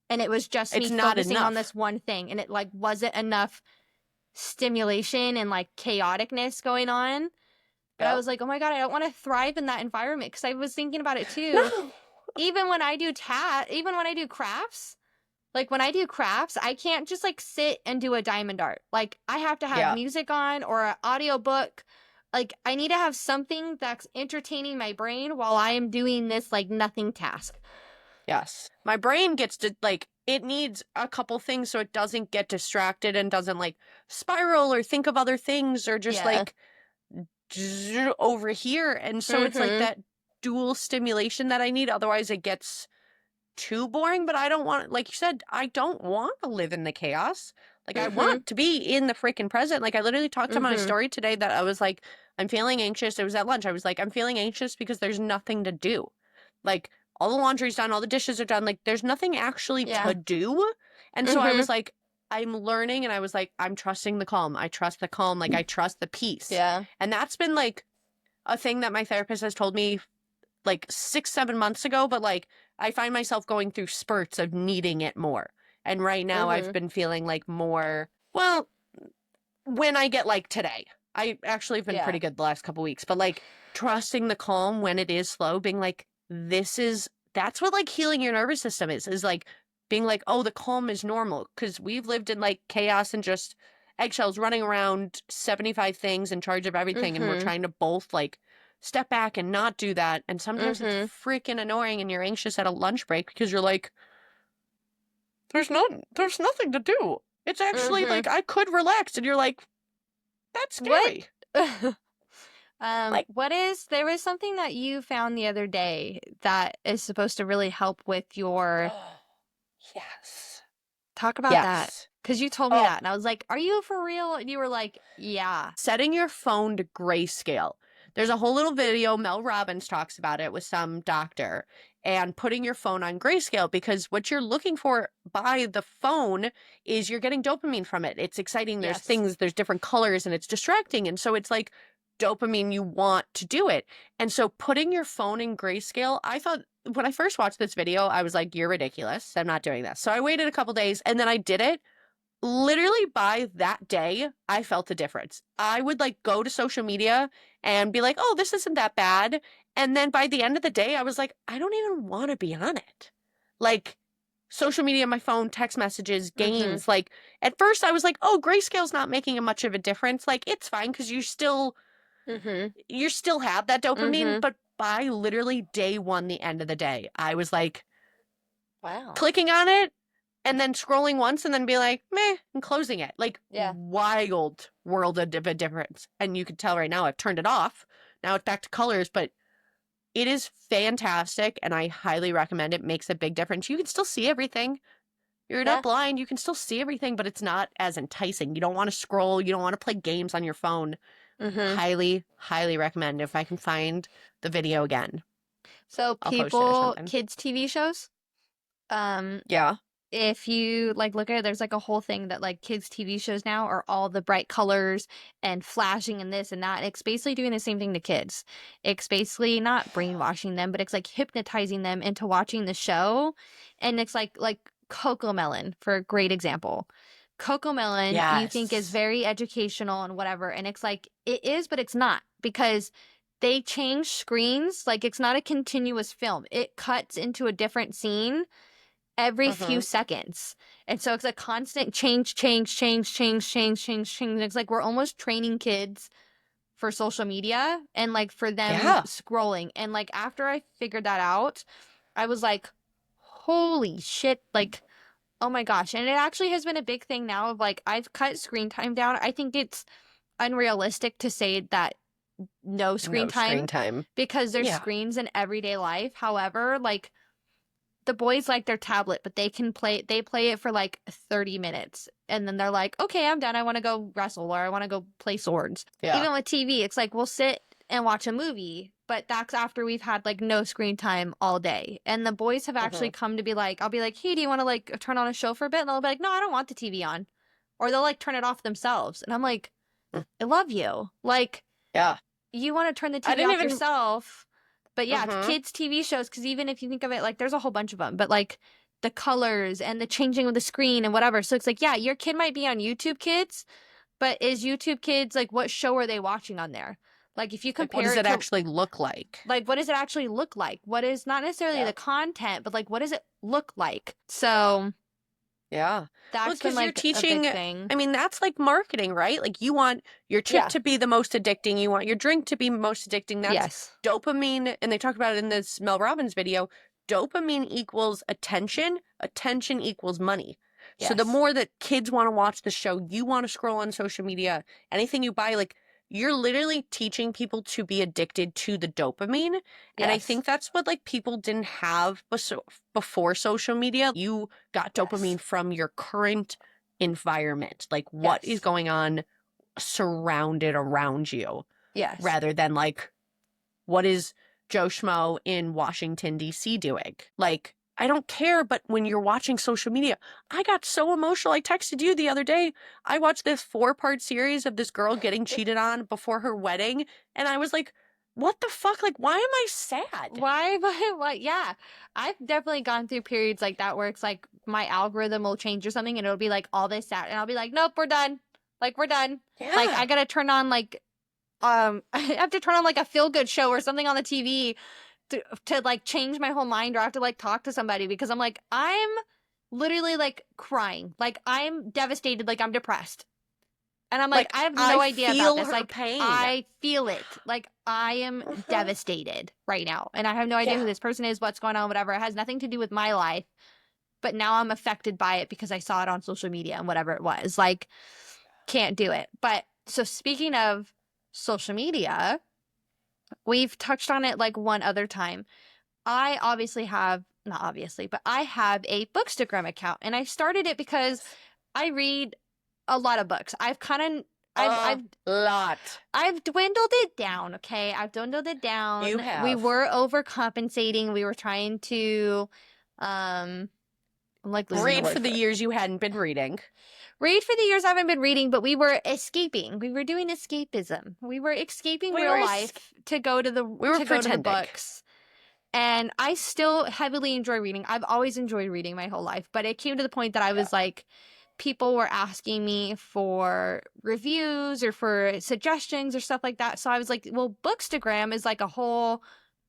And it was just It's me not focusing on enough. this one thing. And it like wasn't enough stimulation and like chaoticness going on. But I Yep. was like, oh my God, I don't want to thrive in that environment because I was thinking about it too. No. Even when I do crafts, like when I do crafts, I can't just like sit and do a diamond art. Like I have to have Yeah. music on or an audiobook. Like I need to have something that's entertaining my brain while I am doing this like nothing task. Yes. My brain gets to like, it needs a couple things so it doesn't get distracted and doesn't like spiral or think of other things or just Yeah. like over here. And so it's like Mhm. that dual stimulation that I need. Otherwise, it gets too boring. But I don't want, like you said, I don't want to live in the chaos. Like, I want to be in the freaking present. Like, I literally talked to my story today that I was like, I'm feeling anxious. It was at lunch. I was like, I'm feeling anxious because there's nothing to do. Like, all the laundry's done, all the dishes are done. Like, there's nothing actually to do. And so I was like, I'm learning, and I was like, I'm trusting the calm. I trust the calm. Like, I trust the peace. Yeah. And that's been like a thing that my therapist has told me like 6-7 months ago, but like I find myself going through spurts of needing it more. And right now I've been feeling like more, well, when I get like today, I actually have been pretty good the last couple weeks, but like trusting the calm when it is slow, being like, that's what like healing your nervous system is like being like, oh, the calm is normal. Cause we've lived in like chaos and just eggshells running around 75 things in charge of everything, and we're trying to both like step back and not do that. And sometimes it's freaking annoying, and you're anxious at a lunch break because you're like, there's nothing to do. It's actually like I could relax, and you're like, that's scary. There was something that you found the other day that is supposed to really help with your Yes. Talk about that. Because you told me that, and I was like, are you for real? And you were like, yeah. Setting your phone to grayscale. There's a whole little video, Mel Robbins talks about it with some doctor, and putting your phone on grayscale, because what you're looking for by the phone is you're getting dopamine from it. It's exciting. There's things, there's different colors, and it's distracting. And so it's like dopamine, you want to do it. And so putting your phone in grayscale, I thought when I first watched this video, I was like, you're ridiculous. I'm not doing this. So I waited a couple days, and then I did it. Literally by that day, I felt a difference. I would like go to social media and be like, oh, this isn't that bad. And then by the end of the day, I was like, I don't even want to be on it. Like social media, my phone, text messages, games. Like at first I was like, oh, grayscale's not making much of a difference. Like it's fine because you still have that dopamine. But by literally day one, the end of the day, I was like, wow, clicking on it. And then scrolling once and then be like, meh, and closing it. Like, wild world of a difference. And you can tell right now I've turned it off. Now it's back to colors, but it is fantastic, and I highly recommend it. Makes a big difference. You can still see everything. You're not blind. You can still see everything, but it's not as enticing. You don't want to scroll. You don't want to play games on your phone. Highly, highly recommend if I can find the video again. So I'll post it or something. kids TV shows, yeah. if you like look at it, there's like a whole thing that like kids TV shows now are all the bright colors and flashing and this and that. And it's basically doing the same thing to kids. It's basically not brainwashing them, but it's like hypnotizing them into watching the show. And it's like Coco Melon, for a great example. Coco Melon, you think is very educational and whatever, and it's like it is, but it's not, because they change screens. Like it's not a continuous film. It cuts into a different scene every few seconds. And so it's a constant change. It's like we're almost training kids for social media and like for them scrolling. And like after I figured that out, I was like, holy shit, like, oh my gosh. And it actually has been a big thing now of like, I've cut screen time down. I think it's unrealistic to say that no screen time because there's screens in everyday life. However, like, the boys like their tablet, but they play it for like 30 minutes. And then they're like, okay, I'm done. I want to go wrestle or I want to go play swords. Yeah. Even with TV, it's like we'll sit and watch a movie, but that's after we've had like no screen time all day. And the boys have actually come to be like, I'll be like, hey, do you want to like turn on a show for a bit? And they'll be like, no, I don't want the TV on. Or they'll like turn it off themselves. And I'm like, I love you. Like, you want to turn the TV off yourself. But yeah, kids' TV shows, because even if you think of it, like, there's a whole bunch of them. But, like, the colors and the changing of the screen and whatever. So it's like, yeah, your kid might be on YouTube Kids, but is YouTube Kids, like, what show are they watching on there? Like, if you compare what does it actually look like? Like, what does it actually look like? What is not necessarily the content, but, like, what does it look like? So... yeah. That's been, like, you're teaching, a big thing. I mean, that's like marketing, right? Like you want your chip to be the most addicting. You want your drink to be most addicting. That's dopamine. And they talk about it in this Mel Robbins video. Dopamine equals attention. Attention equals money. So the more that kids want to watch the show, you want to scroll on social media, anything you buy, like you're literally teaching people to be addicted to the dopamine. And I think that's what like people didn't have before social media. You got dopamine from your current environment, like what is going on surrounded around you. Yes. Rather than like, what is Joe Schmo in Washington, D.C. doing? Like, I don't care, but when you're watching social media, I got so emotional. I texted you the other day. I watched this 4-part series of this girl getting cheated on before her wedding, and I was like, what the fuck? Like, why am I sad? Why am I, what? Yeah. I've definitely gone through periods like that where it's like my algorithm will change or something, and it'll be like all this sad, and I'll be like, nope, we're done. Like, we're done. Yeah. Like, I gotta turn on like, I have to turn on like a feel-good show or something on the TV to like change my whole mind, or I have to like talk to somebody, because I'm like, I'm literally like crying. Like I'm devastated. Like I'm depressed. And I'm like, I have no idea feel about this. her Like, pain. I feel it. Like, I am devastated right now. And I have no idea who this person is, what's going on, whatever. It has nothing to do with my life. But now I'm affected by it because I saw it on social media and whatever it was. Like, can't do it. But so speaking of social media, we've touched on it like one other time. I obviously have, not obviously, but I have a Bookstagram account. And I started it because I read a lot of books. I've kind of I've dwindled it down, okay? I've dwindled it down. You have. We were overcompensating. We were trying to I'm like losing read the word for the it. years you hadn't been reading. Read for the years I haven't been reading, but we were escaping. We were doing escapism. We were escaping real life to go to the go to the books. And I still heavily enjoy reading. I've always enjoyed reading my whole life, but it came to the point that I was like, people were asking me for reviews or for suggestions or stuff like that. So I was like, well, Bookstagram is like a whole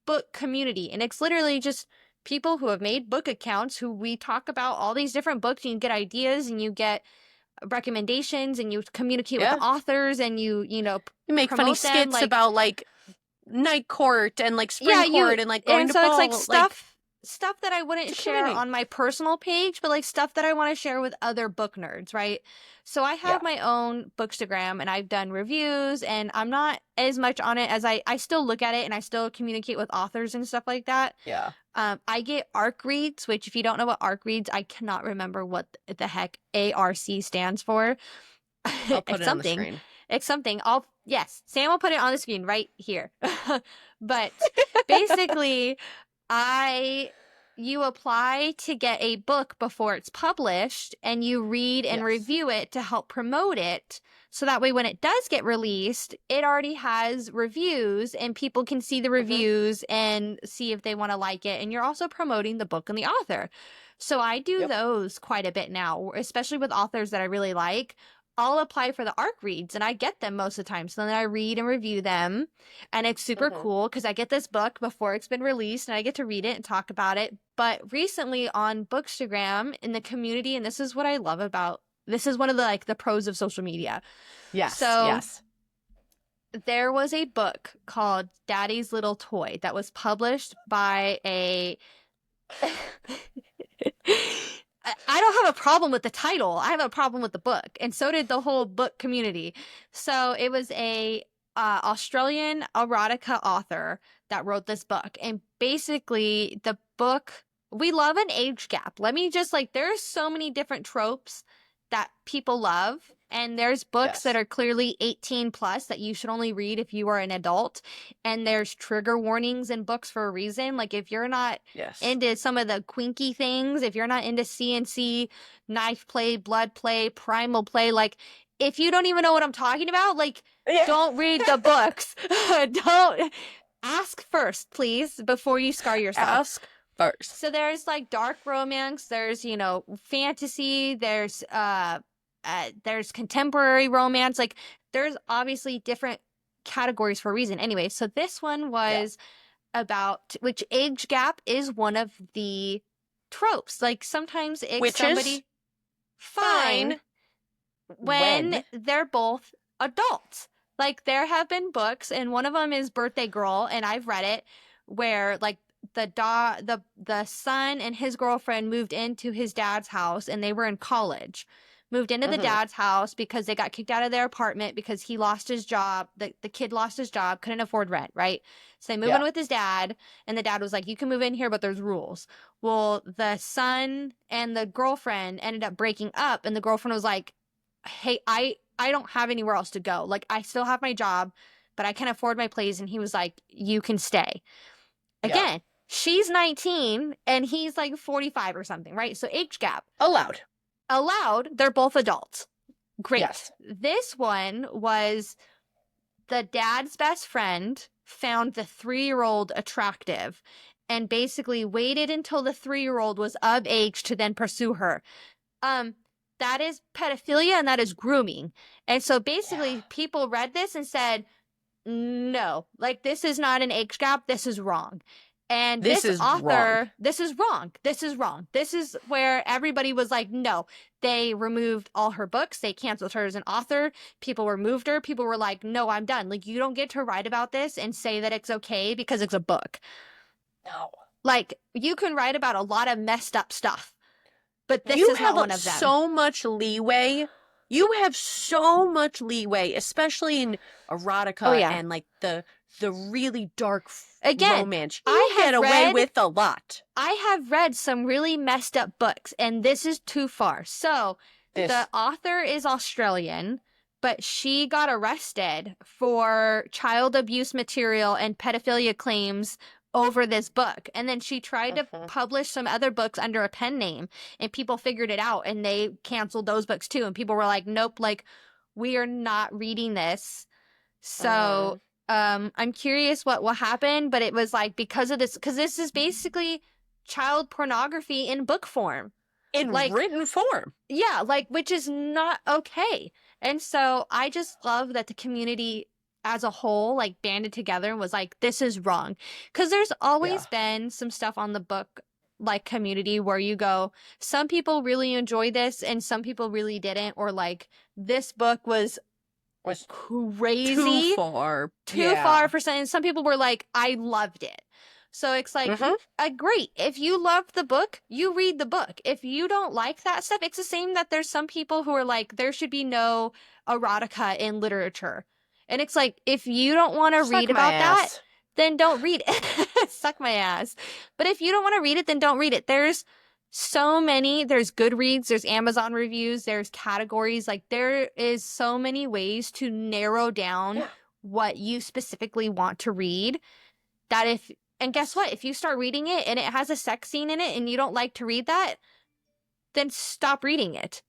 book community. And it's literally just people who have made book accounts who we talk about all these different books, and you get ideas and you get recommendations and you communicate with the authors and you make funny skits like, about like night court and like spring court and like going and to so ball, it's like stuff that I wouldn't share on my personal page, but like stuff that I want to share with other book nerds, right? So I have my own Bookstagram and I've done reviews, and I'm not as much on it as I still look at it and I still communicate with authors and stuff like that. Yeah. I get ARC reads, which if you don't know what ARC reads, I cannot remember what the heck ARC stands for. I'll put it on the screen. It's something. Yes, Sam will put it on the screen right here. But basically, you apply to get a book before it's published, and you read and review it to help promote it. So that way when it does get released, it already has reviews and people can see the reviews and see if they want to like it. And you're also promoting the book and the author. So I do those quite a bit now, especially with authors that I really like. I'll apply for the ARC reads and I get them most of the time. So then I read and review them, and it's super cool because I get this book before it's been released and I get to read it and talk about it. But recently on Bookstagram in the community, and this is what I love about, this is one of the pros of social media. Yes. So there was a book called Daddy's Little Toy that was published by a I don't have a problem with the title. I have a problem with the book. And so did the whole book community. So it was a Australian erotica author that wrote this book. And basically the book, we love an age gap. Let me just there's so many different tropes that people love. And there's books that are clearly 18 plus that you should only read if you are an adult. And there's trigger warnings in books for a reason. Like if you're not into some of the quinky things, if you're not into CNC, knife play, blood play, primal play, if you don't even know what I'm talking about, don't read the books. Don't ask first, please, before you scar yourself. Ask first. So there's dark romance, there's, fantasy, there's contemporary romance. There's obviously different categories for a reason. Anyway, so this one was about which age gap is one of the tropes. Sometimes it's somebody is fine when they're both adults. There have been books, and one of them is Birthday Girl, and I've read it, where the son and his girlfriend moved into his dad's house, and they were in college. Moved into the dad's house because they got kicked out of their apartment because he lost his job. The kid lost his job, couldn't afford rent, right? So they move in with his dad, and the dad was like, you can move in here, but there's rules. Well, the son and the girlfriend ended up breaking up, and the girlfriend was like, hey, I don't have anywhere else to go. I still have my job, but I can't afford my place. And he was like, you can stay. Again, she's 19, and he's 45 or something, right? So age gap. Allowed, they're both adults. Great. Yes. This one was the dad's best friend found the 3-year-old attractive and basically waited until the 3-year-old was of age to then pursue her. That is pedophilia and that is grooming. And so basically people read this and said, no, this is not an age gap. This is wrong. And This this is author, wrong. this is wrong. This is wrong. This is where everybody was like, no. They removed all her books. They canceled her as an author. People removed her. People were like, no, I'm done. Like, you don't get to write about this and say that it's okay because it's a book. No. Like, you can write about a lot of messed up stuff, but this You is not have one of them. so much leeway. You have so much leeway, especially in erotica Oh, yeah. and like the really dark Again, romance. I You have get away read- with a lot. I have read some really messed up books, and this is too far. So, the author is Australian, but she got arrested for child abuse material and pedophilia claims over this book. And then she tried to publish some other books under a pen name, and people figured it out, and they canceled those books too. And people were like, nope, like, we are not reading this. So, I'm curious what will happen, but it was like because of this, because this is basically child pornography in book form. In like, written form. Yeah, like, which is not okay. And so I just love that the community as a whole, like, banded together and was like, this is wrong. Because there's always been some stuff on the book, like, community where you go, some people really enjoy this and some people really didn't, or like, this book was crazy. Too far. Too far for some. And some people were like, I loved it. So it's like, great. If you love the book, you read the book. If you don't like that stuff, it's the same that there's some people who are like, there should be no erotica in literature. And it's like, if you don't want to read about that, then don't read it. Suck my ass. But if you don't want to read it, then don't read it. There's so many. There's Goodreads, there's Amazon reviews, there's categories. Like, there is so many ways to narrow down what you specifically want to read. And guess what? If you start reading it and it has a sex scene in it and you don't like to read that, then stop reading it.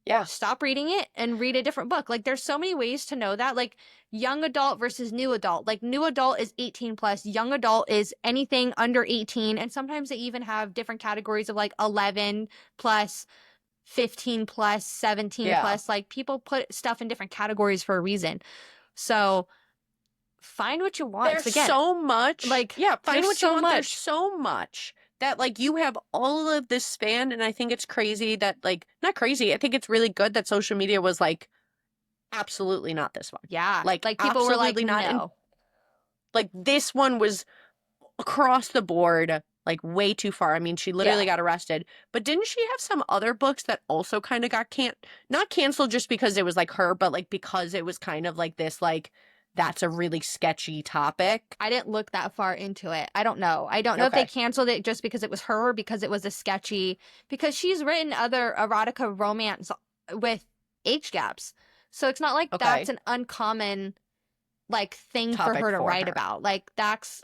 Yeah. Stop reading it and read a different book. Like, there's so many ways to know that. Like, young adult versus new adult. Like, new adult is 18 plus. Young adult is anything under 18. And sometimes they even have different categories of like 11 plus, 15 plus, 17 plus. Like, people put stuff in different categories for a reason. So find what you want. There's Again, so much. Like, find what you want. much. There's so much that, like, you have all of this span, and I think it's crazy that, like, not crazy. I think it's really good that social media was like, absolutely not this one. Yeah. Like people were like, not. no. Like, this one was across the board, like, way too far. I mean, she literally got arrested. But didn't she have some other books that also kind of got not canceled just because it was like her, but like because it was kind of like this, like, that's a really sketchy topic. I didn't look that far into it. I don't know. I don't know if they canceled it just because it was her or because it was a sketchy, because she's written other erotica romance with age gaps. So it's not like that's an uncommon, like, thing for her to write about. Like, that's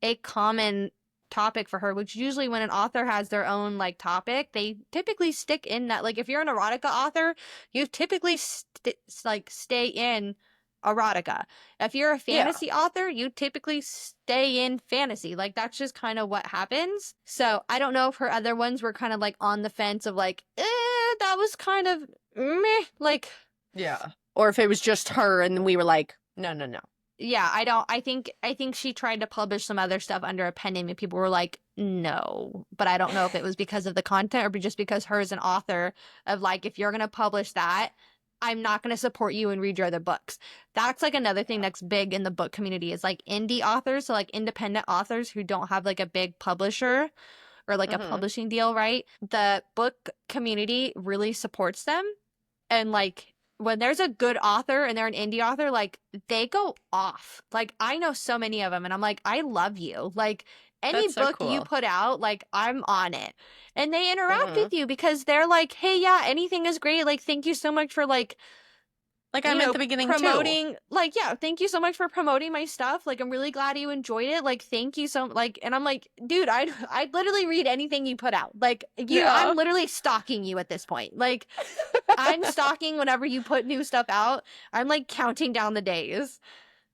a common topic for her, which usually when an author has their own, like, topic, they typically stick in that. Like, if you're an erotica author, you typically stay in erotica. If you're a fantasy author, you typically stay in fantasy. Like, that's just kind of what happens. So I don't know if her other ones were kind of like on the fence of like, that was kind of meh. Like, or if it was just her and we were like, no. Yeah, I think she tried to publish some other stuff under a pen name and people were like, no. But I don't know if it was because of the content or just because her as an author of like, if you're going to publish that, I'm not going to support you and read your other books. That's like another thing that's big in the book community is like indie authors. So like independent authors who don't have like a big publisher or like a publishing deal, right? The book community really supports them. And like when there's a good author and they're an indie author, like they go off. Like I know so many of them and I'm like, I love you. Like any book you put out, like I'm on it. And they interact with you because they're like, hey, yeah, anything is great. Like, thank you so much for like I'm at the beginning promoting, too. Like, yeah, thank you so much for promoting my stuff. Like, I'm really glad you enjoyed it. Like, thank you so like, and I'm like, dude, I'd literally read anything you put out. Like, I'm literally stalking you at this point. Like, I'm stalking whenever you put new stuff out. I'm like counting down the days.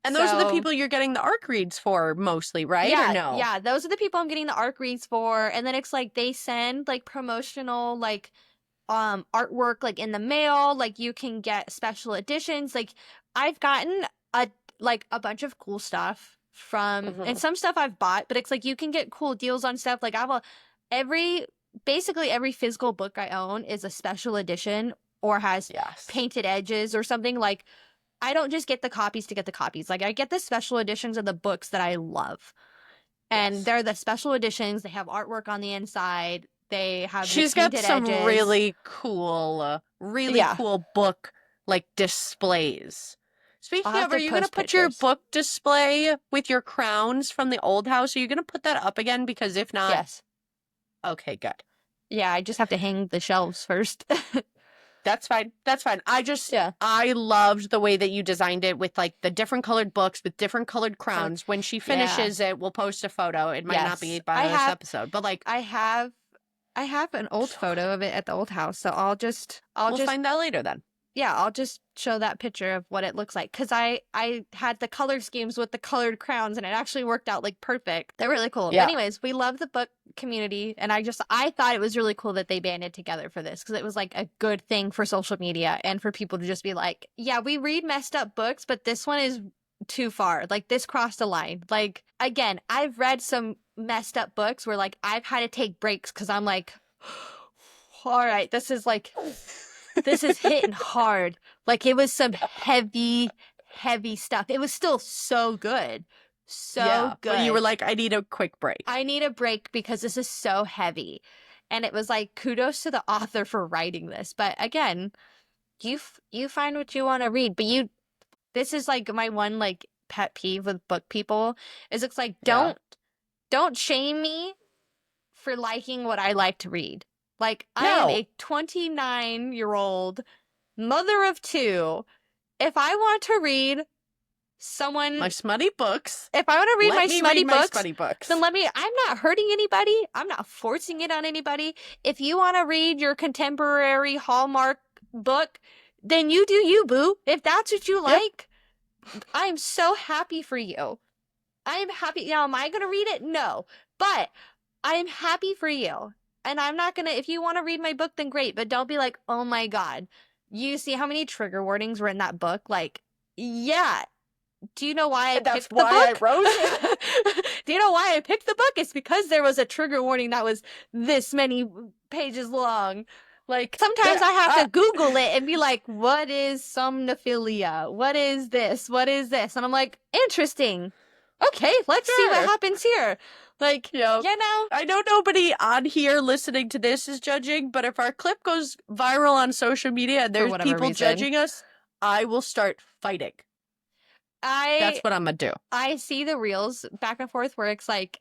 And those are the people you're getting the ARC reads for mostly, right? Yeah, or no? Yeah, those are the people I'm getting the ARC reads for. And then it's like they send like promotional like artwork like in the mail. Like you can get special editions. Like I've gotten a bunch of cool stuff from, and some stuff I've bought, but it's like you can get cool deals on stuff. Like basically every physical book I own is a special edition or has painted edges or something. Like, I don't just get the copies to get the copies. Like, I get the special editions of the books that I love. And they're the special editions. They have artwork on the inside. They have She's the got painted some edges. really cool book like displays. Speaking of, are you going to put your book display with your crowns from the old house? Are you going to put that up again? Because if not, yes. Okay, good. Yeah, I just have to hang the shelves first. That's fine. I loved the way that you designed it with like the different colored books with different colored crowns. When she finishes it, we'll post a photo. It might not be by this episode, but like I have an old photo of it at the old house, so I'll just find that later then. Yeah, I'll just show that picture of what it looks like, because I had the color schemes with the colored crowns, and it actually worked out like perfect. They're really cool. Yeah. Anyways, we love the book community, and I thought it was really cool that they banded together for this, because it was like a good thing for social media and for people to just be like, yeah, we read messed up books, but this one is too far. Like, this crossed a line. Like, again, I've read some messed up books where like I've had to take breaks because I'm like, all right, this is hitting hard. Like, it was some heavy stuff. It was still so good. Good. But you were like, I need a quick break. I need a break because this is so heavy. And it was like, kudos to the author for writing this. But again, you find what you want to read. But this is like my one like pet peeve with book people is it's like, don't shame me for liking what I like to read. Like, I am a 29-year-old mother of two. If I want to read my smutty books, if I want to read my smutty books, then let me. I'm not hurting anybody. I'm not forcing it on anybody. If you want to read your contemporary Hallmark book, then you do you, boo. If that's what you like, I'm so happy for you. I am happy. Now, am I going to read it? No. But I am happy for you. And I'm not going to, if you want to read my book, then great. But don't be like, oh my God, you see how many trigger warnings were in that book? Like, yeah. Do you know why I picked the book? That's why I wrote it. Do you know why I picked the book? It's because there was a trigger warning that was this many pages long. Like, sometimes I have to Google it and be like, what is somnophilia? What is this? What is this? And I'm like, interesting. Okay, let's see what happens here. Like, you know, I know nobody on here listening to this is judging, but if our clip goes viral on social media and there's people judging us, I will start fighting. That's what I'm gonna do. I see the reels back and forth where it's like,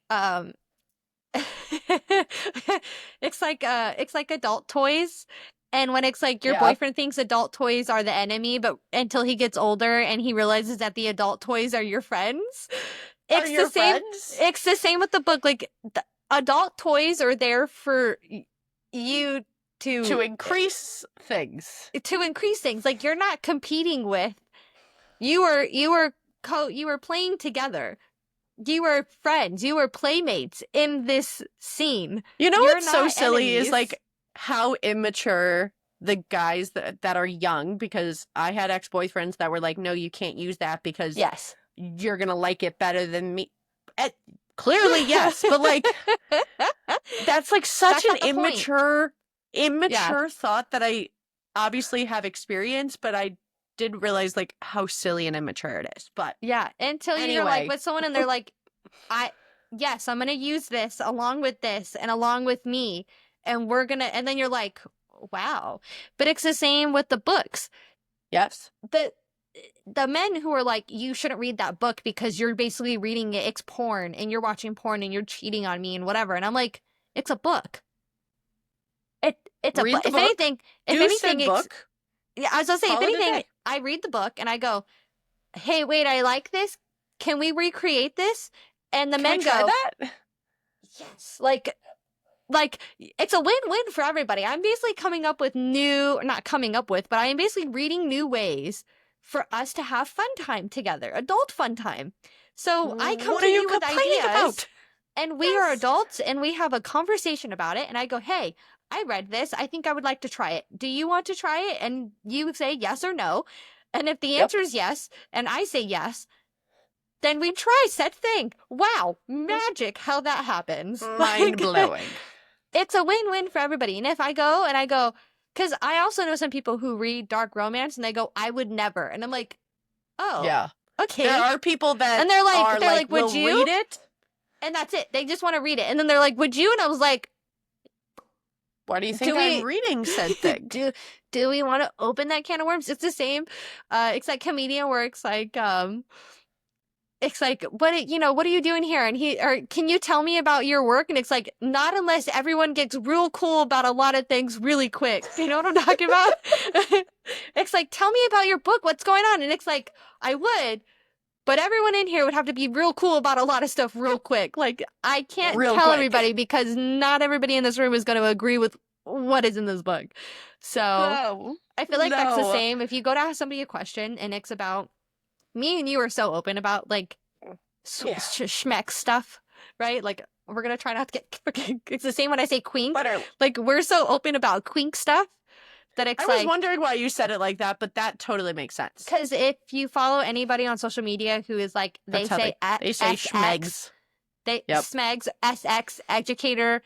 it's like adult toys. And when it's like your boyfriend thinks adult toys are the enemy, but until he gets older and he realizes that the adult toys are your friends. It's the same with the book. Like, the adult toys are there for you to increase things. Like, you're not competing with. You were playing together. You were friends. You were playmates in this scene. You know what's so silly is like how immature the guys that are young, because I had ex-boyfriends that were like, no, you can't use that because you're gonna like it better than me. Clearly, yes, but like that's like such an immature thought that I obviously have experienced, but I didn't realize like how silly and immature it is. But until you're like with someone and they're like, I'm gonna use this along with this and along with me, and and then you're like, wow. But it's the same with the books. Yes. The men who are like, you shouldn't read that book because you're basically reading it, it's porn, and you're watching porn and you're cheating on me and whatever. And I'm like, it's a book. It's a book. If anything, book. Yeah, I was gonna say, if anything, I read the book and I go, hey, wait, I like this. Can we recreate this? And the men go, that? Yes. Like, it's a win-win for everybody. I'm basically but I am basically reading new ways for us to have fun time together, adult fun time. So I come to you with ideas, and we are adults, and we have a conversation about it, and I go, hey, I read this. I think I would like to try it. Do you want to try it? And you say yes or no. And if the answer is yes, and I say yes, then we try said thing. Wow, magic how that happens. Mind blowing. It's a win-win for everybody. And if I go, because I also know some people who read dark romance and they go, I would never. And I'm like, oh, Yeah. okay. There are people that and they're like, would will you read it? And that's it. They just want to read it. And then they're like, would you? And I was like, Why do you think I'm reading said thing? Do we want to open that can of worms? It's the same. It's like comedian where it's like, what are you doing here? And can you tell me about your work? And it's like, not unless everyone gets real cool about a lot of things really quick. You know what I'm talking about? It's like, tell me about your book. What's going on? And it's like, I would. But everyone in here would have to be real cool about a lot of stuff real quick. Like, I can't tell everybody because not everybody in this room is going to agree with what is in this book. So I feel like that's the same. If you go to ask somebody a question and it's about, me and you are so open about like schmeck stuff, right? Like, we're going to try not to get, it's the same when I say quink. Like, we're so open about quink stuff. That I was wondering why you said it like that, but that totally makes sense. Because if you follow anybody on social media who is like, they say schmegs. Smegs, SX, educator,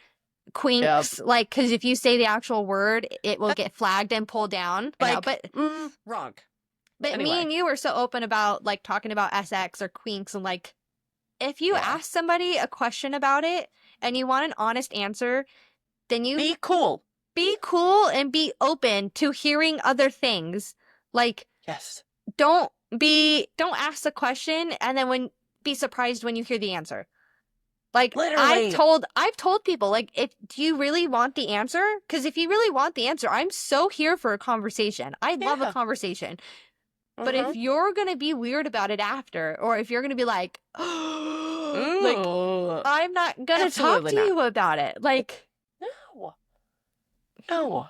quinks. Like, because if you say the actual word, it will get flagged and pulled down. Like, wrong. But anyway. Me and you were so open about like talking about SX or quinks, and like, if you ask somebody a question about it and you want an honest answer, then you be cool. Be cool and be open to hearing other things. Like, don't ask the question and then be surprised when you hear the answer. Like, literally. I've told people, like, do you really want the answer? Because if you really want the answer, I'm so here for a conversation. I love a conversation. But if you're going to be weird about it after, or if you're going to be like, like, I'm not going to talk to you about it. Like, No.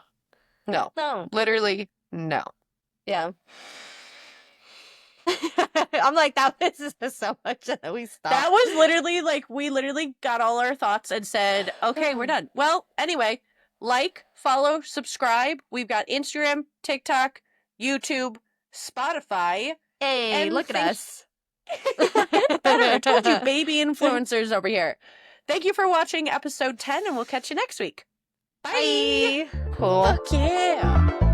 Literally, no. Yeah. I'm like, that was so much that we stopped. That was literally like, we literally got all our thoughts and said, okay, we're done. Well, anyway, follow, subscribe. We've got Instagram, TikTok, YouTube, Spotify. Hey, look at us. Better. I told you, baby influencers over here. Thank you for watching episode 10, and we'll catch you next week. Bye. Cool. Fuck yeah.